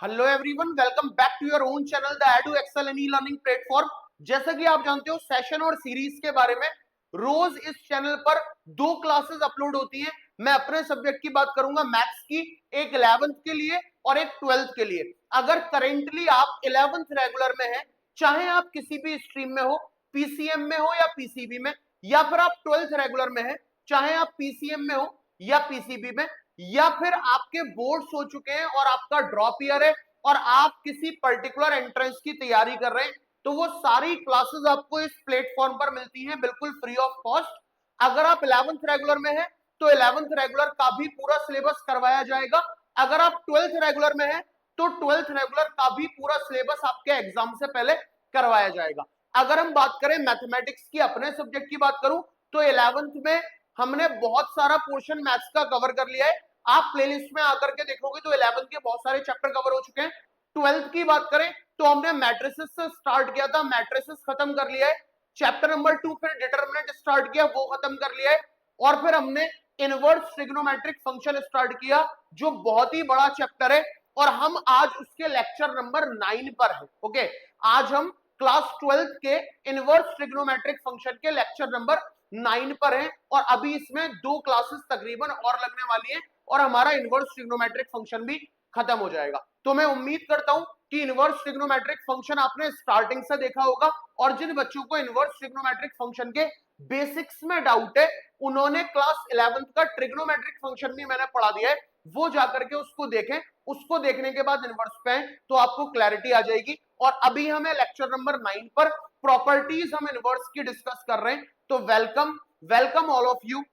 Hello everyone, welcome back to your own channel the Edu Excel and e learning platform. जैसा कि आप जानते हो, सेशन और सीरीज के बारे में रोज इस चैनल पर 2 क्लासेस अपलोड होती हैं। मैं अपने सब्जेक्ट की बात करूंगा, मैथ्स की, एक 11th के लिए और एक 12th के लिए। अगर करेंटली आप 11th रेगुलर में हैं, चाहे आप किसी भी स्ट्रीम में हो, पीसीएम में हो या पीसीबी में, या फिर आप 12th रेगुलर में हैं, चाहे आप पीसीएम में हो या पीसीबी में, या फिर आपके बोर्ड्स हो चुके हैं और आपका ड्रॉप ईयर है और आप किसी पर्टिकुलर एंट्रेंस की तैयारी कर रहे हैं, तो वो सारी क्लासेस आपको इस प्लेटफॉर्म पर मिलती हैं बिल्कुल फ्री ऑफ कॉस्ट। अगर आप 11th रेगुलर में हैं तो 11th रेगुलर का भी पूरा सिलेबस करवाया जाएगा। अगर आप 12th रेगुलर में हैं तो 12th रेगुलर का भी पूरा सिलेबस आपके एग्जाम से पहले करवाया जाएगा। अगर हम बात करें मैथमेटिक्स की, अपने सब्जेक्ट की बात करूं, तो 11th में हमने बहुत सारा पोर्शन मैथ्स का कवर कर लिया है। आप प्लेलिस्ट में आकर के देखोगे तो 11th के बहुत सारे चैप्टर कवर हो चुके हैं। 12th की बात करें तो हमने मैट्रिसेस से स्टार्ट किया था, मैट्रिसेस खत्म कर लिया है। चैप्टर नंबर 2 फिर डिटरमिनेंट स्टार्ट किया, वो खत्म कर लिया है। और फिर हमने इनवर्स ट्रिग्नोमेट्रिक फंक्शन स्टार्ट किया, जो बहुत ही बड़ा चैप्टर है, और हम आज उसके लेक्चर नंबर 9 पर है। ओके, आज हम क्लास 12th के इनवर्स ट्रिग्नोमेट्रिक फंक्शन के लेक्चर नंबर 9 पर है, और अभी इसमें 2 क्लासेस तकरीबन और लगने वाली है और हमारा इनवर्स ट्रिग्नोमेट्रिक फंक्शन भी खत्म हो जाएगा। तो मैं उम्मीद करता हूं कि इनवर्स ट्रिग्नोमेट्रिक फंक्शन आपने स्टार्टिंग से देखा होगा, और जिन बच्चों को इनवर्स ट्रिग्नोमेट्रिक फंक्शन के बेसिक्स में डाउट है, उन्होंने क्लास 11th का ट्रिग्नोमेट्रिक फंक्शन भी मैंने पढ़ा दिया है, वो जाकर के उसको देखें। उसको देखने के बाद इनवर्स पे आए तो आपको क्लैरिटी आ जाएगी। और अभी हमें लेक्चर नंबर 9 पर प्रॉपर्टीज हम इनवर्स की डिस्कस कर रहे हैं। तो welcome welcome all of you.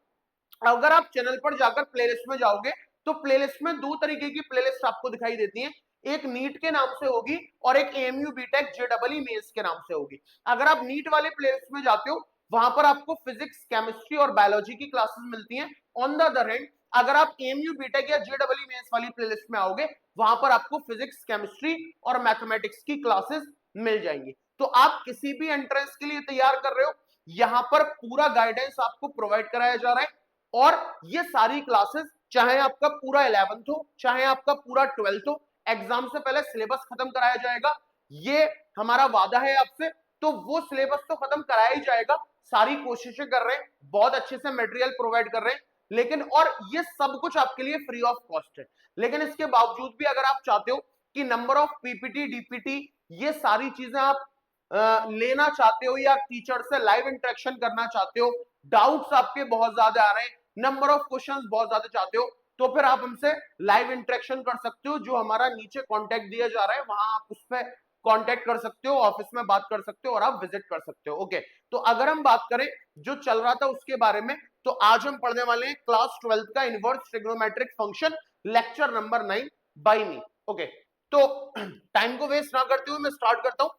अगर आप चैनल पर जाकर प्लेलिस्ट में जाओगे तो प्लेलिस्ट में 2 तरीके की प्लेलिस्ट आपको दिखाई देती है, एक नीट के नाम से होगी और एक एएमयू बीटेक जेडबलई मेंस के नाम से होगी। अगर आप नीट वाले प्लेलिस्ट में जाते हो, वहां पर आपको फिजिक्स, केमिस्ट्री और बायोलॉजी की क्लासेस मिलती हैं। ऑन द अदर हैंड, अगर आप एएमयू बीटेक या जेडबलई मेंस वाली प्लेलिस्ट में आओगे, वहां पर आपको फिजिक्स, केमिस्ट्री और मैथमेटिक्स की क्लासेस मिल जाएंगी। तो आप किसी भी एंट्रेंस के लिए तैयार कर रहे हो, यहां पर पूरा गाइडेंस आपको प्रोवाइड कराया जा रहा है। और ये सारी क्लासेस, चाहे आपका पूरा 11th हो, चाहे आपका पूरा 12th हो, एग्जाम से पहले सिलेबस खत्म कराया जाएगा। ये हमारा वादा है आपसे। तो वो सिलेबस तो खत्म कराया ही जाएगा, सारी कोशिशें कर रहे हैं, बहुत अच्छे से मटेरियल प्रोवाइड कर रहे हैं, लेकिन और ये सब कुछ आपके लिए फ्री ऑफ कॉस्ट है। लेकिन इसके बावजूद भी अगर आप चाहते हो कि नंबर ऑफ पीपीटी, डीपीटी, ये सारी चीजें आप लेना चाहते हो, या टीचर से लाइव इंटरेक्शन करना चाहते हो, डाउट्स आपके बहुत ज्यादा आ रहे हैं, नंबर ऑफ क्वेश्चंस बहुत ज्यादा चाहते हो, तो फिर आप हमसे लाइव इंटरेक्शन कर सकते हो। जो हमारा नीचे कांटेक्ट दिया जा रहा है, वहां आप उस पर कांटेक्ट कर सकते हो, ऑफिस में बात कर सकते हो और आप विजिट कर सकते हो। ओके, तो अगर हम बात करें जो चल रहा था उसके बारे में, तो आज हम पढ़ने वाले हैं क्लास 12th का inverse trigonometric function, lecture number 9 by me. Okay, तो टाइम को वेस्ट ना करते हुए मैं स्टार्ट करता हूं।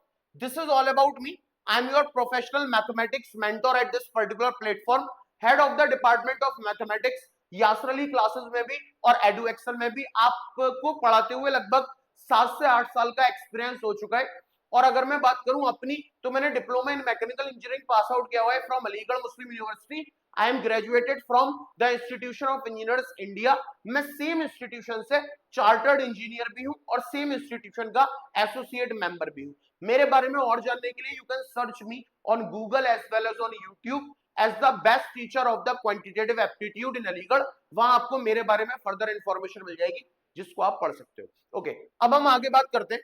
This is all about me. I am your professional mathematics mentor at this particular platform, head of the department of mathematics. Yasir Ali classes में भी और एडू एक्सेल में भी आपको पढ़ाते हुए लगभग 7 से 8 साल का एक्सपीरियंस हो चुका है। और अगर मैं बात करूं अपनी, तो मैंने diploma in mechanical engineering pass out किया हुआ है from Aligarh Muslim University. I am graduated from the Institution of Engineers India. मैं सेम इंस्टीट्यूशन से चार्टर्ड इंजीनियर भी हूं और सेम इंस्टीट्यूशन का एसोसिएट मेंबर भी हूं। मेरे बारे में और जानने के लिए you can search me on Google as well as on YouTube as the best teacher of the quantitative aptitude in Aligarh. वहां आपको मेरे बारे में फर्दर इंफॉर्मेशन मिल जाएगी, जिसको आप पढ़ सकते हो। ओके, अब हम आगे बात करते हैं।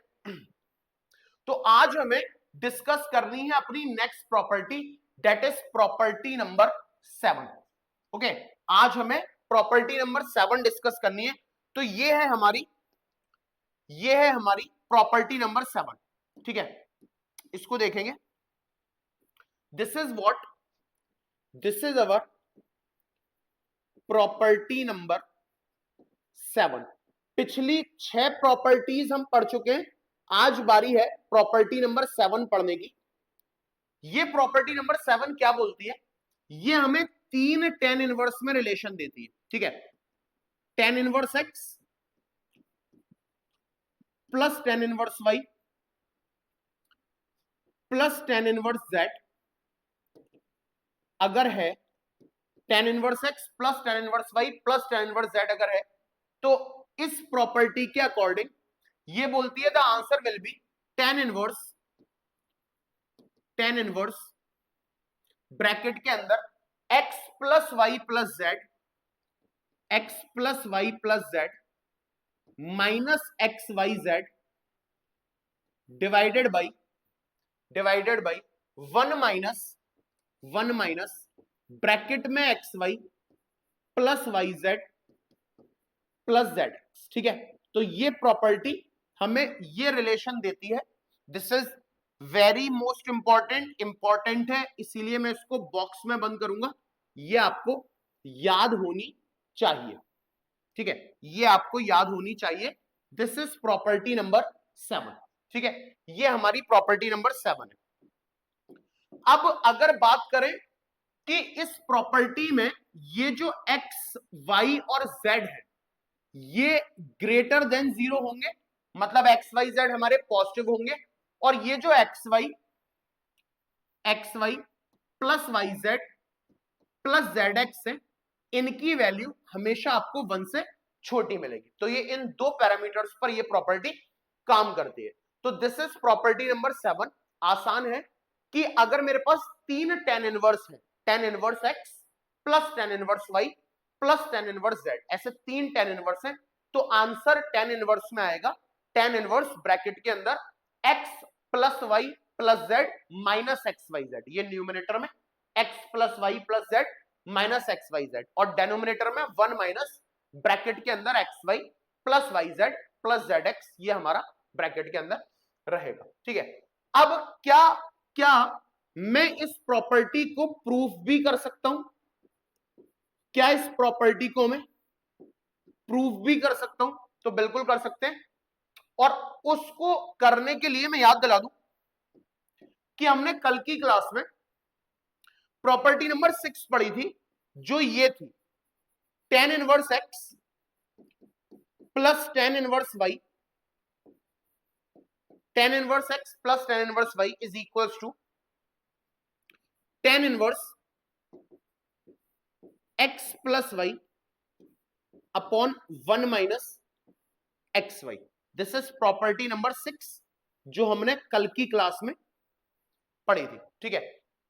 तो आज हमें डिस्कस करनी है अपनी next property, that is property number 7। Okay, आज हमें प्रॉपर्टी नंबर 7 डिस्कस करनी है। तो ये है हमारी प्रॉपर्टी नंबर 7। ठीक है, इसको देखेंगे। This is our property number 7। पिछली 6 प्रॉपर्टीज हम पढ़ चुके हैं, आज बारी है प्रॉपर्टी नंबर 7 पढ़ने की। ये प्रॉपर्टी नंबर 7 क्या बोलती है? ये हमें 3 tan इनवर्स में रिलेशन देती है। ठीक है, tan inverse x plus tan inverse y plus tan inverse z अगर है, tan inverse x plus tan inverse y plus tan inverse z अगर है, तो इस प्रॉपर्टी के अकॉर्डिंग ये बोलती है the answer will be tan inverse bracket के अंदर x plus Y plus Z, x plus Y plus Z minus x Y Z divided by one minus bracket में X Y plus Y Z plus Z X. ठीक है, तो ये property हमें ये relation देती है। This is very most important है, इसीलिए मैं इसको बॉक्स में बंद करूंगा। ये आपको याद होनी चाहिए। ठीक है, ये आपको याद होनी चाहिए। This is property number 7। ठीक है, ये हमारी प्रॉपर्टी नंबर 7 है। अब अगर बात करें कि इस प्रॉपर्टी में ये जो x, y और z है ये ग्रेटर देन 0 होंगे, मतलब एक्स वाई जेड हमारे पॉजिटिव होंगे, और ये जो X Y plus Y Z plus Z X है इनकी वैल्यू हमेशा आपको 1 से छोटी मिलेगी। तो ये इन दो पैरामीटर्स पर ये प्रॉपर्टी काम करती है। तो दिस इज प्रॉपर्टी नंबर 7। आसान है कि अगर मेरे पास 3 tan इनवर्स है, tan inverse x plus tan inverse y plus tan inverse z, ऐसे 3 tan इनवर्स है, तो आंसर tan इनवर्स में आएगा tan इनवर्स ब्रैकेट के अंदर x plus Y plus Z minus x Y Z, ये न्यूमिनेटर में x plus Y plus Z minus x Y Z, और डेनोमिनेटर में 1 माइनस ब्रैकेट के अंदर X Y plus Y Z plus Z X, ये हमारा ब्रैकेट के अंदर रहेगा। ठीक है, अब क्या मैं इस प्रॉपर्टी को प्रूफ भी कर सकता हूं? क्या इस प्रॉपर्टी को मैं प्रूफ भी कर सकता हूं? तो बिल्कुल कर सकते हैं। और उसको करने के लिए मैं याद दिला दूं कि हमने कल की क्लास में प्रॉपर्टी नंबर 6 पढ़ी थी, जो ये थी tan inverse x plus tan inverse y, tan inverse x plus tan inverse y is equals to tan inverse x plus y upon 1 minus x Y. This is property number 6 जो हमने कल की class में पढ़ी थी। ठीक है,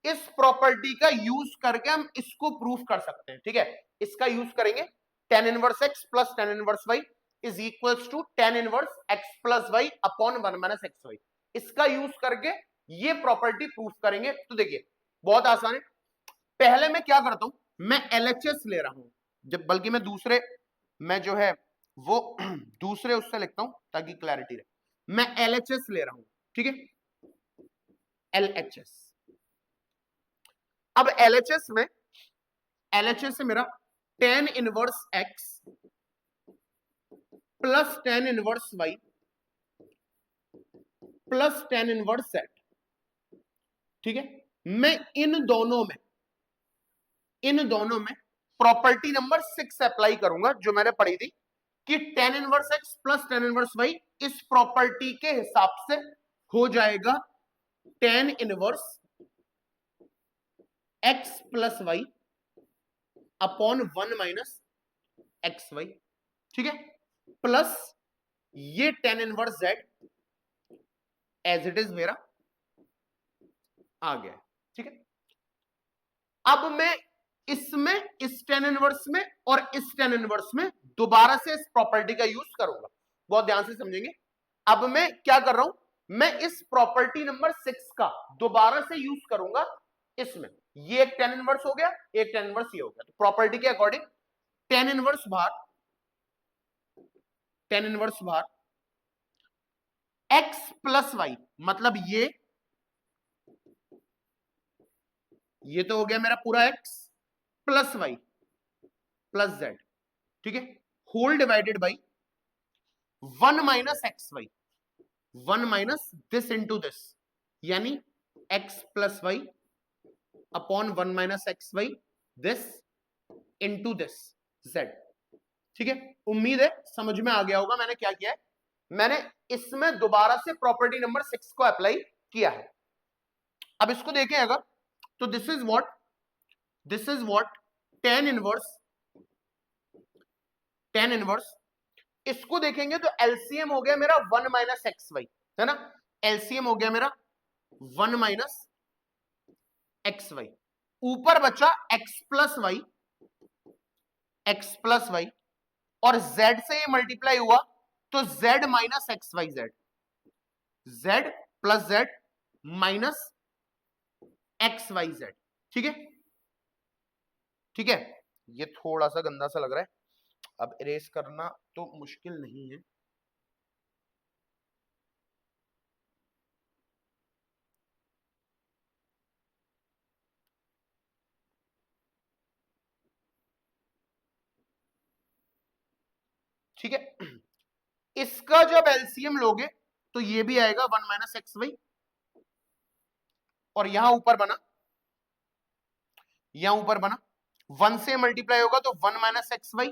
इस प्रॉपर्टी का यूज करके हम इसको प्रूफ कर सकते हैं। ठीक है, इसका यूज करेंगे tan inverse x plus tan inverse y is equals to tan inverse x plus y upon 1 minus x Y. इसका यूज करके ये प्रॉपर्टी प्रूफ करेंगे। तो देखिए बहुत आसान है। पहले मैं क्या करता हूं, मैं LHS ले रहा हूं, जब बल्कि मैं जो है वो दूसरे उससे लिखता हूं ताकि क्लैरिटी रहे। मैं LHS ले रहा हूं। ठीक है, LHS। अब LHS से मेरा tan inverse x plus tan inverse y plus tan inverse z। ठीक है, मैं इन दोनों में प्रॉपर्टी नंबर 6 अप्लाई करूंगा जो मैंने पढ़ी थी कि tan inverse x plus tan inverse y इस प्रॉपर्टी के हिसाब से हो जाएगा tan inverse x plus y upon 1 minus x Y. ठीक है, प्लस ये tan inverse z as it is मेरा आ गया। ठीक है, अब मैं इसमें इस tan इनवर्स में और इस tan इनवर्स में दोबारा से इस प्रॉपर्टी का यूज करूंगा। बहुत ध्यान से समझेंगे। अब मैं क्या कर रहा हूं, मैं इस प्रॉपर्टी नंबर 6 का दोबारा से यूज करूंगा इसमें। ये एक tan इनवर्स हो गया, एक tan इनवर्स ये हो गया। तो प्रॉपर्टी के अकॉर्डिंग tan इनवर्स बाहर x प्लस वाई, मतलब ये तो हो गया मेरा पूरा x plus Y plus Z. ठीक है, whole divided by 1 minus x Y, 1 minus this into this, यानी x plus Y upon 1 minus x Y this into this z। ठीक है, उम्मीद है समझ में आ गया होगा मैंने क्या किया है। मैंने इसमें दोबारा से प्रॉपर्टी नंबर 6 को अप्लाई किया है। अब इसको देखें अगर, तो this is what tan inverse इसको देखेंगे तो एलसीएम हो गया मेरा 1 माइनस एक्स वाई, है ना, एलसीएम हो गया मेरा 1 माइनस एक्स वाई, ऊपर बचा X plus Y, X plus Y, और z से ये मल्टीप्लाई हुआ तो z minus x Y Z, z plus z minus x Y Z, ठीक है, ठीक है। ये थोड़ा सा गंदा सा लग रहा है, अब इरेज करना तो मुश्किल नहीं है। ठीक है, इसका जब एलसीएम लोगे तो ये भी आएगा 1 माइनस एक्स वाई, और यहां ऊपर बना, यहां ऊपर बना 1 से मल्टीप्लाई होगा तो 1 minus x Y,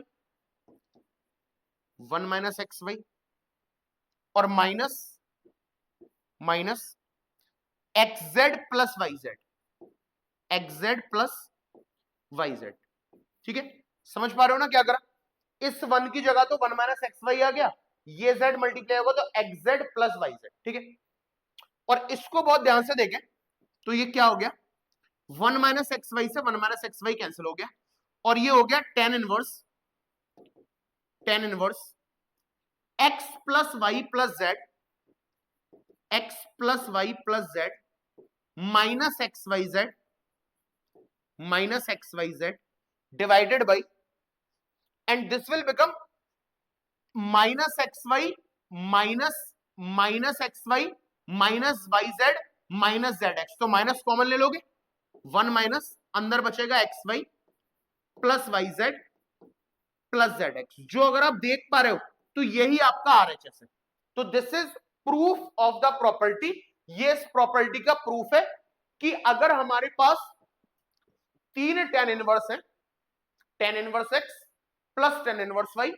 1 minus x Y, और minus minus X Z plus Y Z, X Z plus Y Z, ठीक है। समझ पा रहे हो ना क्या करा, इस 1 की जगह तो 1 माइनस एक्स वाई आ गया, ये z मल्टीप्लाई होगा तो X Z plus Y Z, ठीक है। और इसको बहुत ध्यान से देखें तो ये क्या हो गया, 1 माइनस एक्स वाई से 1 माइनस एक्स वाई कैंसिल हो गया, और ये हो गया tan inverse x plus Y plus Z, x plus Y plus Z minus x Y z, minus x Y Z divided by, and this will become minus x Y minus minus x Y minus y z minus z x, तो minus common ले लोगे, 1 minus अंदर बचेगा x Y plus Y Z plus Z x, जो अगर आप देख पा रहे हो तो यही आपका आरएचएस है। तो this is proof of the property, ये इस प्रॉपर्टी का प्रूफ है कि अगर हमारे पास 3 tan इनवर्स है, tan inverse x plus tan inverse Y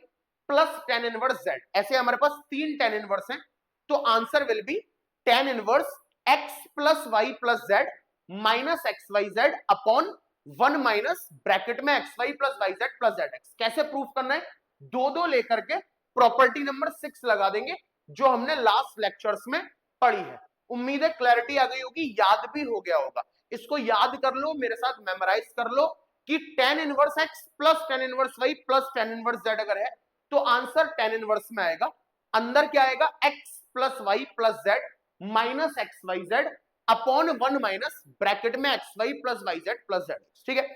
plus tan inverse Z, ऐसे हमारे पास 3 tan इनवर्स हैं, तो answer will be tan inverse x plus Y plus Z minus x Y Z upon 1 minus bracket में X Y plus Y Z plus Z x. कैसे proof करना है, दो दो लेकर के प्रॉपर्टी नंबर 6 लगा देंगे जो हमने लास्ट लेक्चर्स में पढ़ी है। उम्मीद है क्लैरिटी आ गई होगी, याद भी हो गया होगा, इसको याद कर लो, मेरे साथ मेमोराइज कर लो कि tan inverse x plus tan inverse y plus tan inverse z अगर है तो आंसर tan इनवर्स में आएगा, अंदर क्या आएगा x plus y plus z minus x Y Z upon 1 minus bracket में X Y plus Y Z plus Z, ठीक है।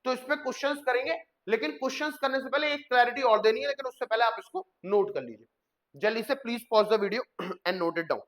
तो इस पे क्वेश्चंस करेंगे, लेकिन क्वेश्चंस करने से पहले एक क्लैरिटी और देनी है, लेकिन उससे पहले आप इसको नोट कर लीजिए जल्दी से, please pause the video and note it down.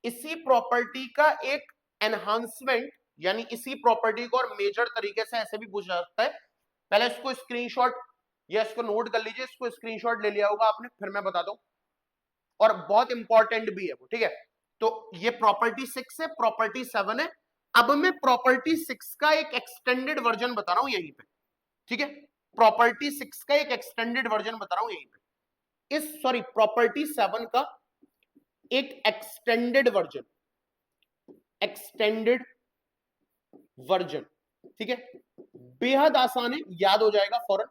इसी प्रॉपर्टी का एक एनहांसमेंट, यानी इसी प्रॉपर्टी को और मेजर तरीके से ऐसे भी पूछा जाता है, पहले इसको स्क्रीनशॉट या इसको नोट कर लीजिए, इसको स्क्रीनशॉट ले लिया होगा आपने, फिर मैं बता दूं, और बहुत इंपॉर्टेंट भी है वो, ठीक है। तो ये प्रॉपर्टी 6 है, प्रॉपर्टी 7 है, अब मैं प्रॉपर्टी 6 का एक एक्सटेंडेड वर्जन बता रहा हूं यहीं पे, ठीक है। प्रॉपर्टी 6 का एक एक्सटेंडेड वर्जन बता रहा हूं यहीं पे, इस सॉरी प्रॉपर्टी 7 का एक एक्सटेंडेड वर्जन, ठीक है, बेहद आसान है, याद हो जाएगा फौरन।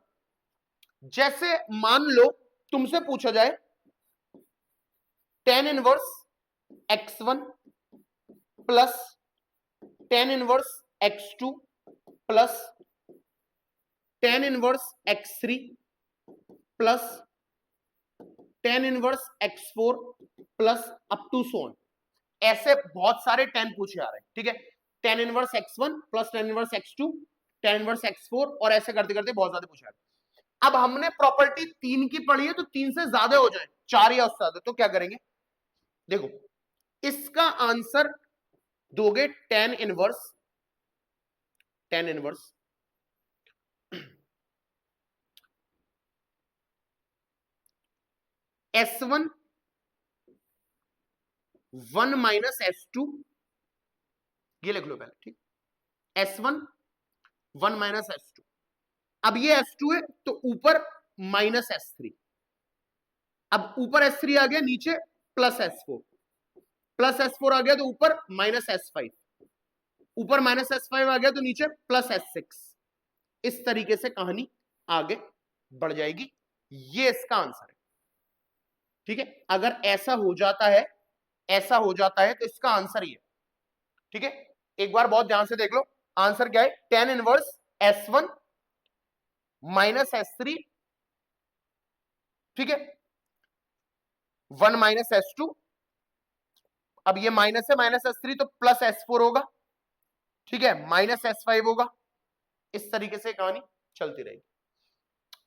जैसे मान लो तुमसे पूछा जाए tan inverse x1 plus tan inverse x2 plus tan inverse x3 plus tan inverse x4 plus up to so on, ऐसे बहुत सारे tan पूछे आ रहे हैं, ठीक है। tan inverse x1 plus tan inverse x2 tan inverse x4 और ऐसे करते करते बहुत ज्यादा पूछे आ रहे हैं। अब हमने प्रॉपर्टी 3 की पढ़ी है, तो 3 से ज्यादा हो जाए, 4 या उससे ज्यादा, तो क्या करेंगे? देखो, इसका आंसर दोगे tan inverse S1 1 minus S2, ये लिख लो पहले, ठीक? S1 1 minus S2। अब ये S2 है तो ऊपर माइनस S3, अब ऊपर S3 आ गया, नीचे प्लस S4, प्लस S4 आ गया तो ऊपर माइनस S5, ऊपर माइनस S5 आ गया तो नीचे प्लस S6। इस तरीके से कहानी आगे बढ़ जाएगी। ये इसका आंसर है, ठीक है? अगर ऐसा हो जाता है, ऐसा हो जाता है, तो इसका आंसर ये, ठीक है? एक बार बहुत ध्यान से देख लो, आंसर क्या है? tan inverse S1 minus S3, ठीक है, 1 माइनस S2, अब ये माइनस है, माइनस S3 तो प्लस S4 होगा, ठीक है, माइनस S5 होगा। इस तरीके से कहानी चलती रहेगी।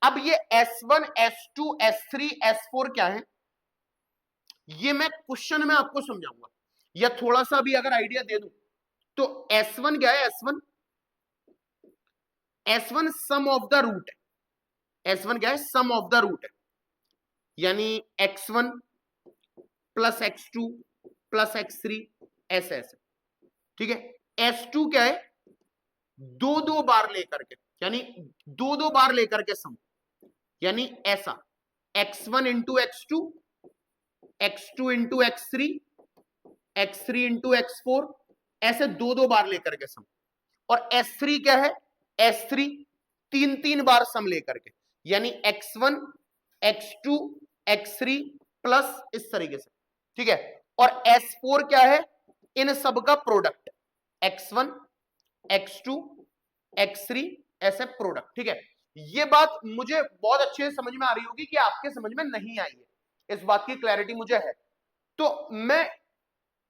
अब ये S1 S2 S3 S4 क्या है, ये मैं क्वेश्चन में आपको समझाऊंगा, या थोड़ा सा भी अगर आइडिया दे दूं तो S1 क्या है? S1 some of the root है। S1 क्या है? सम ऑफ द रूट है, यानी x1 plus x2 plus x3 ऐसे ऐसे, ठीक है? S2 क्या है? दो दो बार लेकर के, यानी दो दो बार लेकर के सम, यानी ऐसा x1 into x2, x2 into x3, x3 into x4, ऐसे दो दो बार लेकर के सम। और S3 क्या है? S3 तीन तीन बार सम लेकर के, यानी x1 x2 x3 प्लस इस तरीके से, ठीक है? और S4 क्या है? इन सब का प्रोडक्ट, x1 x2 x3 ऐसे प्रोडक्ट, ठीक है? ये बात मुझे बहुत अच्छे से समझ में आ रही होगी कि आपके समझ में नहीं आई है, इस बात की क्लैरिटी मुझे है। तो मैं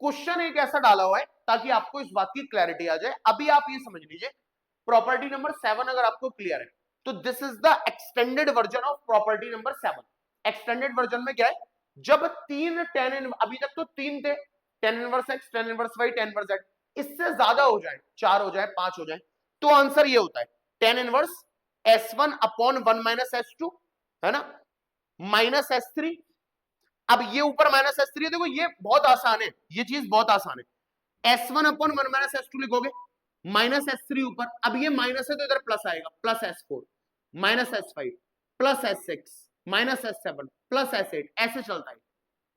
क्वेश्चन एक ऐसा डाला हुआ है ताकि आपको इस बात की क्लैरिटी आ जाए। अभी आप ये समझ लीजिए, प्रॉपर्टी नंबर 7 अगर आपको क्लियर है तो this is the extended version of property number 7। Extended version में क्या है? जब तीन tan, अभी तक तो तीन थे, tan inverse x, tan inverse y, tan inverse z, इससे ज्यादा हो जाए, 4 हो जाए, 5 हो जाए, तो आंसर ये होता है tan inverse S1 upon 1 minus S2, है ना, माइनस S3। अब ये ऊपर माइनस S3 है, देखो ये बहुत आसान है, ये चीज बहुत आसान है। S1 अपॉन 1 माइनस S2 लिखोगे, माइनस S3 ऊपर, अब ये माइनस है तो इधर प्लस आएगा, plus S4 minus S5 plus S6 minus S7 plus S8, ऐसे चलता है,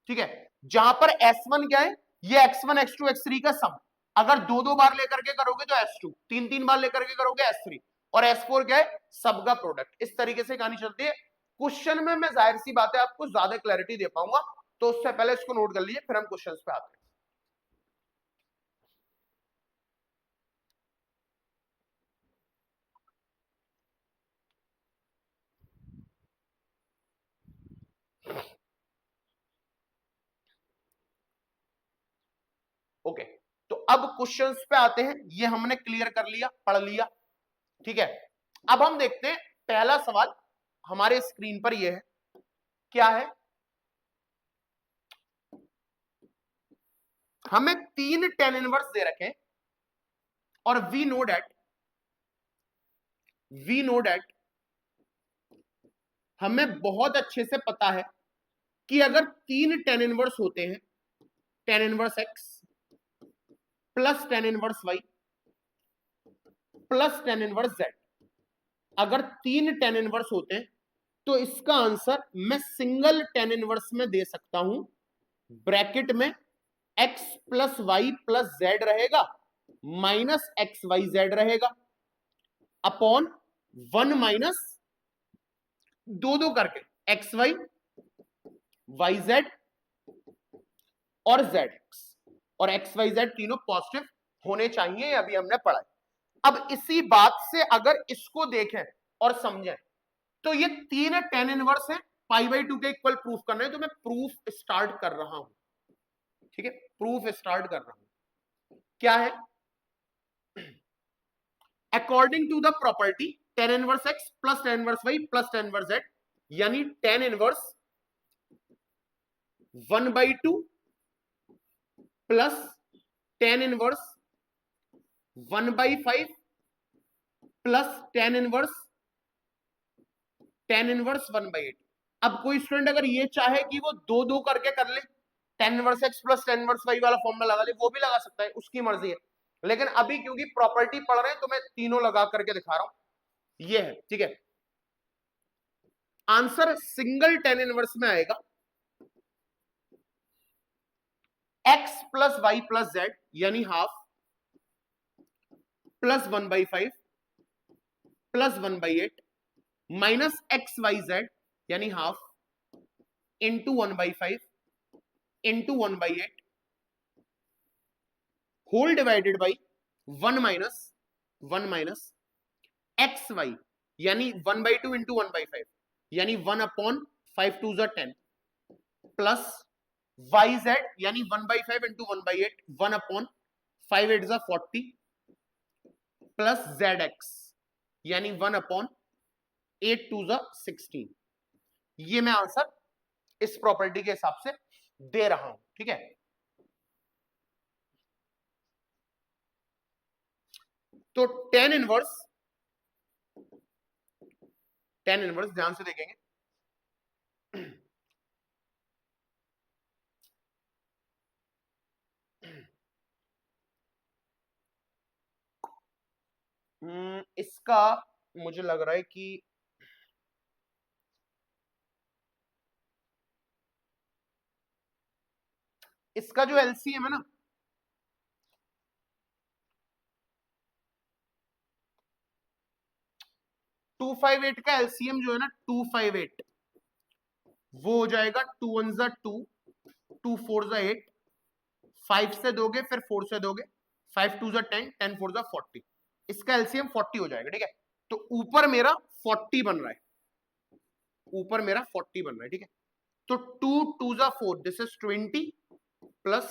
ठीक है? जहां पर S1 क्या है? ये x1 x2 x3 का सम, अगर दो दो बार लेकर के करोगे तो S2, तीन तीन बार लेकर के करोगे S3, और S4 क्या है? सबका प्रोडक्ट। इस तरीके से कहानी चलती है। क्वेश्चन में मैं जाहिर सी बात है आपको ज्यादा क्लैरिटी दे पाऊंगा, तो उससे पहले इसको नोट कर लीजिए, फिर हम क्वेश्चन पे आते हैं। ओके, तो अब क्वेश्चंस पे आते हैं। ये हमने क्लियर कर लिया, पढ़ लिया, ठीक है? अब हम देखते हैं पहला सवाल हमारे स्क्रीन पर ये है, क्या है? हमें तीन tan इनवर्स दे रखे हैं और वी नो डेट हमें बहुत अच्छे से पता है कि अगर तीन tan इनवर्स होते हैं, tan inverse x plus tan inverse y plus tan inverse z, अगर तीन tan इनवर्स होते हैं तो इसका आंसर मैं सिंगल tan इनवर्स में दे सकता हूं, ब्रैकेट में x plus Y plus z रहेगा, माइनस एक्स वाई जेड रहेगा, अपॉन 1 माइनस दो दो करके एक्स वाई वाई जेड और जेड एक्स, और एक्स वाई जेड तीनों पॉजिटिव होने चाहिए, अभी हमने पढ़ा है। अब इसी बात से अगर इसको देखें और समझें तो ये तीन tan इनवर्स है, पाई बाई 2 के इक्वल प्रूफ करना है, तो मैं प्रूफ स्टार्ट कर रहा हूं, ठीक है? प्रूफ स्टार्ट कर रहा हूं। क्या है? According to the property tan inverse x plus tan inverse y plus tan inverse z, यानी tan inverse 1/2 plus tan inverse 1/5 plus tan inverse 1/8। अब कोई स्टूडेंट अगर ये चाहे कि वो दो दो करके कर ले, tan inverse x plus tan inverse y वाला फॉर्मूला लगा ले, वो भी लगा सकता है, उसकी मर्जी है। लेकिन अभी क्योंकि प्रॉपर्टी पढ़ रहे हैं तो मैं तीनों लगा करके दिखा रहा हूं। ये है, ठीक है। आंसर सिंगल tan इनवर्स में आएगा x plus Y plus Z यानी half plus 1/5 plus 1/8 minus x Y Z यानी half into 1/5 into 1/8 whole divided by 1 minus x Y यानी 1/2 इंटू 1/5 यानी 1/5 टू 10 प्लस वाई जेड यानी 1/5 इंटू 1/8 1/5 8 40 प्लस जेड एक्स यानी 1/8 to 16। ये मैं answer इस property के हिसाब से दे रहा हूं, ठीक है। तो tan इनवर्स ध्यान से देखेंगे, इसका मुझे लग रहा है कि इसका जो एलसीएम है ना, 258 का एलसीएम जो है ना 258, वो हो जाएगा 2 1 जा 2 2 4 जा 8 5 से दोगे फिर 4 से दोगे 5 2 जा 10 10 4 जा 40, इसका एलसीएम 40 हो जाएगा, ठीक है। तो ऊपर मेरा 40 बन रहा है, ऊपर मेरा 40 बन रहा है, ठीक है। तो 2 2 जा 4 दिस इज 20 प्लस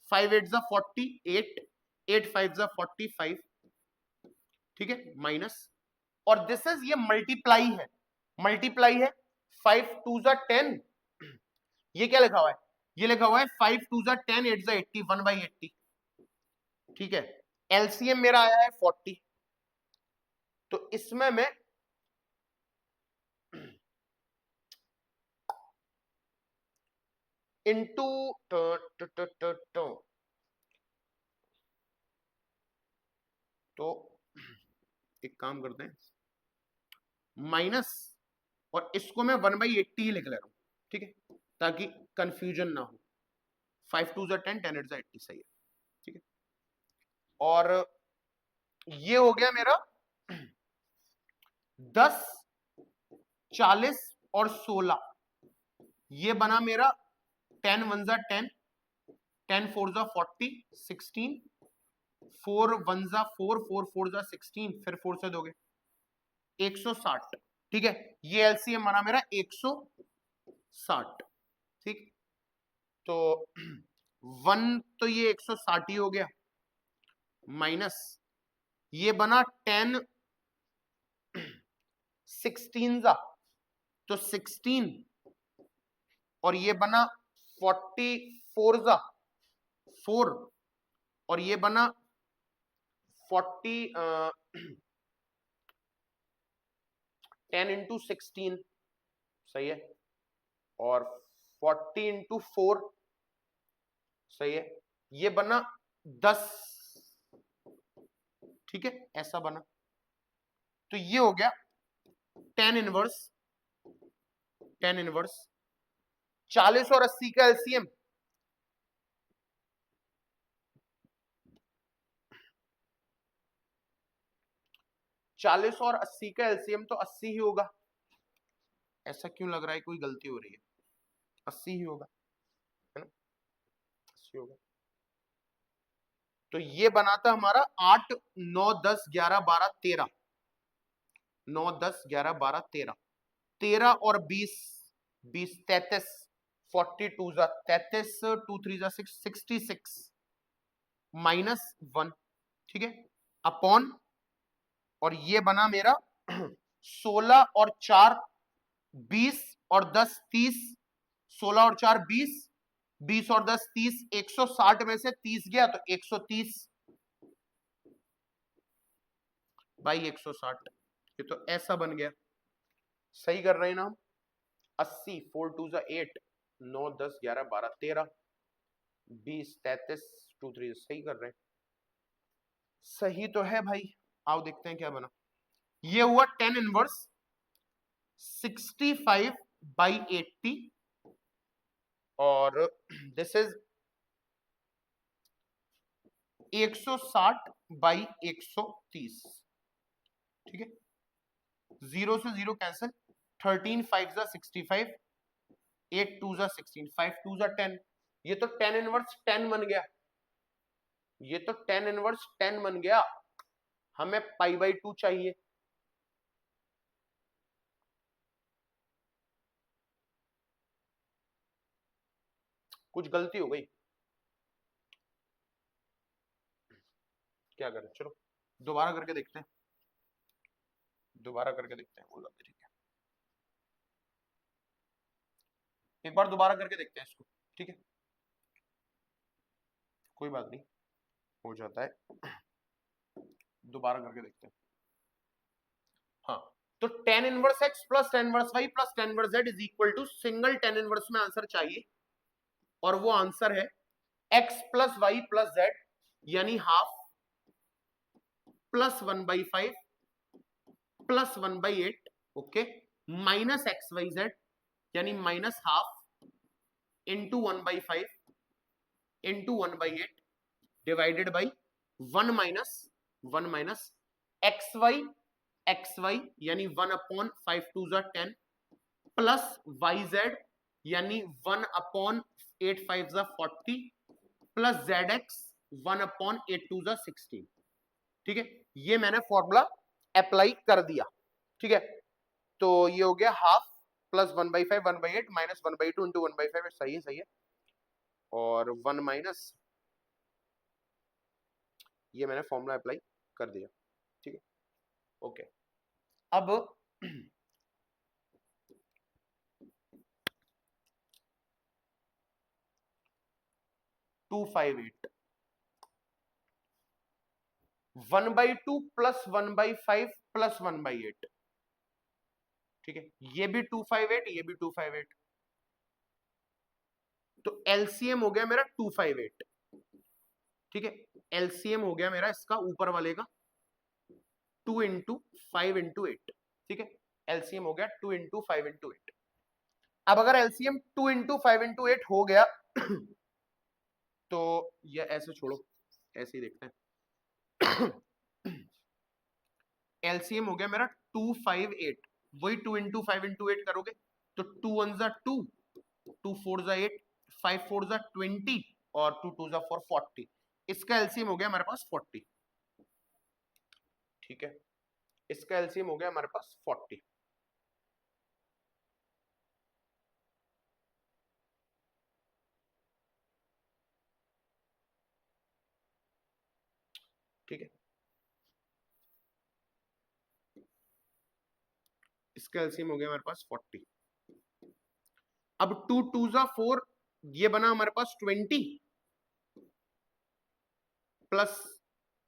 5 8 जा 40 8 8 5 जा 45, ठीक है, माइनस और दिस इज ये मल्टीप्लाई है 5 2 जा 10, ये क्या लिखा हुआ है, ये लिखा हुआ है 5 2 जा 10 8 जा 80 1/80, ठीक है। एलसीएम मेरा आया है 40, तो इसमें मैं इंटू तो एक काम करते हैं, माइनस और इसको मैं 1/80 ही लिख ले रहा हूं, ठीक है, ताकि कंफ्यूजन ना हो। 5 2 जा 10 10 8 जा 80 सही है, ठीक है। और ये हो गया मेरा 10 40 और 16, ये बना मेरा 10 1 जा 10 10 4 जा 40 16 4 1 जा 4 4 4 जा 16 फिर 4 से दोगे 160, ठीक है। ये एलसीएम बना मेरा 160, ठीक। तो 1 तो ये 160 ही हो गया, माइनस ये बना 10 16 जा तो 16 और ये बना 44 जा 4 और ये बना 40 10 इंटू 16 सही है, और 40 इंटू 4 सही है, ये बना 10, ठीक है, ऐसा बना। तो ये हो गया tan इनवर्स 40 और 80 का एलसीएम 40 और 80 का एलसीएम तो 80 ही होगा, ऐसा क्यों लग रहा है कोई गलती हो रही है, 80 ही होगा, है ना, 80 होगा। तो ये बना था हमारा 8 9 10 11 12 13 9 10 11 12 13 13 और 20 20 33 42 जा 33 2 3 जा 6 66 माइनस 1, ठीक है, अपॉन और ये बना मेरा 16 और 4 20 और 10 30, 16 और 4 20, 20 और 10 30, 160 में से 30 गया तो 130 बाई 160, ये तो ऐसा बन गया। सही कर रहे हैं ना हम? 80, 4 2 8, 9 10 11 12 13, 20 33, 2 3, सही कर रहे हैं। सही तो है भाई। आओ देखते हैं क्या बना। ये हुआ 10 इनवर्स 65 बाई 80 और दिस इज 160 बाई 130। ठीक है, 0 से 0 कैंसिल, 13 5 जा 65, 8 2 जा 16, 5 2 जा 10। ये तो 10 इनवर्स 10 बन गया, ये तो 10 इनवर्स 10 बन गया। हमें पाई बाई 2 चाहिए। कुछ गलती हो गई, क्या करें, चलो दोबारा करके देखते हैं, दोबारा करके देखते हैं। बोला ठीक है, एक बार दोबारा करके देखते हैं इसको। ठीक है, कोई बात नहीं, हो जाता है, दोबारा करके देखते हैं। हाँ, तो tan inverse x plus tan inverse y plus tan inverse z is equal to single tan inverse में आंसर चाहिए, और वो आंसर है x plus y plus z यानी half plus 1/5 plus 1/8, okay, minus XYZ यानी minus half into 1/5 into 1/8 divided by 1 minus XY यानी 1/5 2 10 plus YZ यानी 1/8 5 40 plus ZX 1/8 2 16। ठीक है, ये मैंने फॉर्मूला अप्लाई कर दिया। ठीक है, तो ये हो गया हाफ प्लस 1/5 1/8 माइनस 1/2 इंटू 1/5, सही है सही है, और 1 माइनस, ये मैंने फॉर्मूला अप्लाई कर दिया। ठीक है, ओके, अब 258 1/2 प्लस 1/5 प्लस 1/8। ठीक है, ये भी 258, ये भी 258, तो एलसीएम हो गया मेरा 258। ठीक है, एलसीएम हो गया मेरा इसका ऊपर वाले का 2 इंटू 5 इंटू 8। ठीक है, एलसीएम हो गया 2 इंटू 5 इंटू 8। अब अगर एलसीएम 2 इंटू 5 इंटू 8 हो गया तो ये ऐसे छोड़ो, ऐसे ही देखते हैं। एलसीएम हो गया मेरा 258, वही 2 इंटू 5 इंटू 8 करोगे तो 2 1 जा 2, 2 4 जा 8, 5 4 जा 20 और 2 2 जा 4 40। इसका एलसीएम हो गया हमारे पास 40। ठीक है, इसका एलसीएम हो गया हमारे पास 40। ठीक है, इसका एलसीएम हो गया हमारे पास 40। अब 2 2 जा 4, ये बना हमारे पास 20 प्लस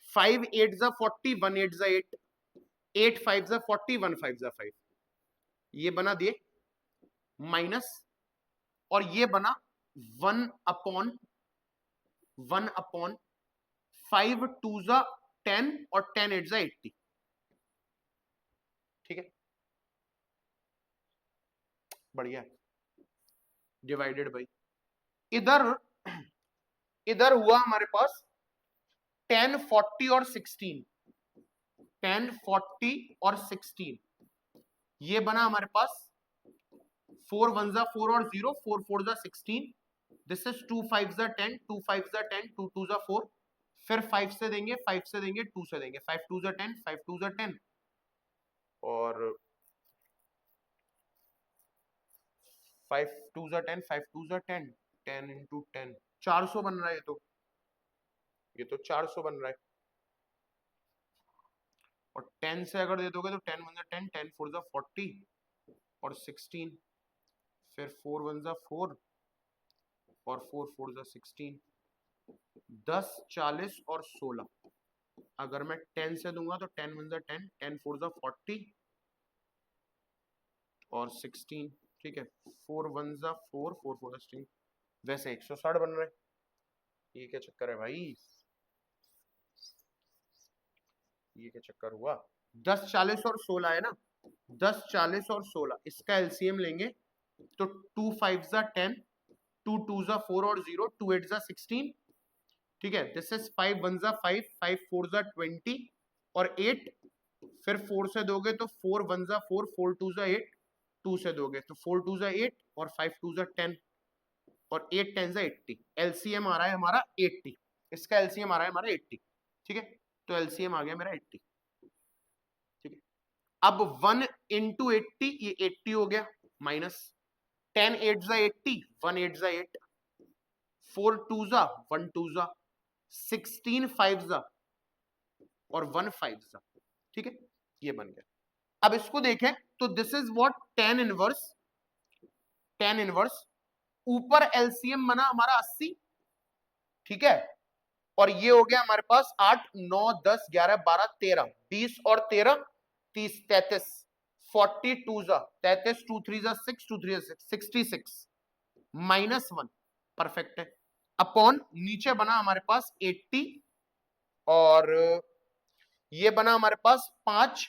5 8 जा 40, 1 8 जा 8, 8 5 जा 40, 1 5 जा 5, ये बना दिए माइनस, और ये बना 1 अपॉन 5 2 जा 10 और 10 8 जा 80। ठीक है, बढ़िया, डिवाइडेड बाई, इधर इधर हुआ हमारे पास 10 40 और 16, 10 40 और 16, ये बना हमारे पास 4 1 जा 4 और 0, 4 4 जा 16, दिस इज 2 5 जा 10, 2 5 जा 10, 2 2 जा 4, फिर 5 से देंगे, 5 से देंगे, 2 से देंगे, 5 2 जा 10, 5 2 जा 10, और 5 2 जा 10, 5 2 जा 10, 10 इंटू 10, 400 बन रहा है, ये तो 400 बन रहा है। और 10 से अगर दे दोगे तो 10 वन जा 10, 10 फोर जा 40 और 16, फिर 4 वन जा 4 और 4 फोर जा 16, 10, 40 और 16। अगर मैं 10 से दूंगा तो 10 वन जा 10, 10 फोर जा 40 और 16, ठीक है, 4 वन जा 4, 4 फोर जा 16, वैसे 160 बन रहा है। ये क्या चक्कर है भाई, ये क्या चक्कर हुआ? 10, 40 और 16 है ना, 10, 40 और 16 इसका एलसीएम लेंगे तो 2 5 जा 10, 2 2 जा 4 और 0, 2 8 जा 16, ठीक है, दिस इज 5 1 जा 5, 5 4 जा 20 और 8, फिर 4 से दोगे तो 4 1 जा 4, 4 2 जा 8, 2 से दोगे तो 4 2 जा 8 और 5 2 जा 10 और 8 10 जा 80। एलसीएम आ रहा है हमारा 80, इसका एलसीएम आ रहा है हमारा 80, ठीक है, तो एलसीएम आ गया मेरा 80, ठीक है। अब 1 इंटू 80, ये 80 हो गया, माइनस 10 8 जा 80, 1 8 जा 8, 4 2 जा 1 2 जा, 16 5 जा और 1 5 जा, ठीक है, ये बन गया। अब इसको देखें तो this is what tan inverse, ऊपर एलसीएम बना हमारा 80, ठीक है, और ये हो गया हमारे पास 8 9 10 11 12 13, 20 और 13 30 33, 42 जा 33, 2 3 जा 6, 2 3 जा 6, 66 माइनस 1, परफेक्ट है, अपॉन नीचे बना हमारे पास 80 और ये बना हमारे पास 5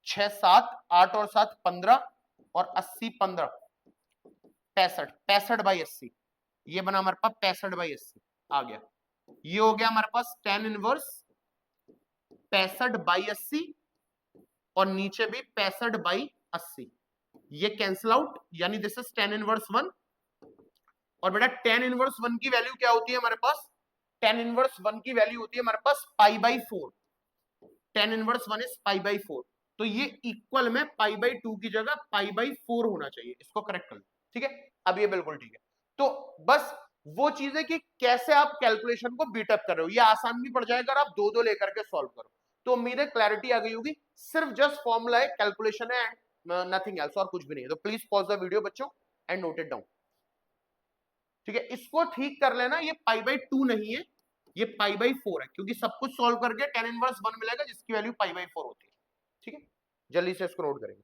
6 7 8 और 7 15 और 80 15, 65 65 बाई 80, ये बना हमारे पास 65 बाई 80 आ गया। ये हो गया हमारे पास tan इनवर्स 65 बाई 80 और नीचे भी 65 बाई 80, ये कैंसिल आउट, यानी दिस इज tan इनवर्स 1। और बेटा tan इनवर्स 1 की वैल्यू क्या होती है हमारे पास, tan इनवर्स 1 की वैल्यू होती है हमारे पास pi by 4, tan inverse 1 is pi by 4, तो ये इक्वल में पाई बाई 2 की जगह पाई बाई 4 होना चाहिए, इसको करेक्ट कर लो, ठीक है। अब ये बिल्कुल ठीक है, तो बस वो चीज है कि कैसे आप कैलकुलेशन को बीटअप कर रहे हो, ये आसान भी पड़ जाएगा अगर आप दो दो लेकर के सॉल्व करो, तो उम्मीद है क्लैरिटी आ गई होगी। सिर्फ जस्ट फॉर्मूला है, कैलकुलेशन है, नथिंग एल्स, और कुछ भी नहीं है। तो प्लीज पॉज द वीडियो बच्चों एंड नोट इट डाउन, ठीक है। इसको ठीक कर लेना, ये पाई बाई 2 नहीं है, ये पाई बाई 4 है, क्योंकि सब कुछ सॉल्व करके tan इनवर्स 1 मिलेगा जिसकी वैल्यू पाई बाई 4 होती है, ठीक है। जल्दी से इसको नोट करेंगे।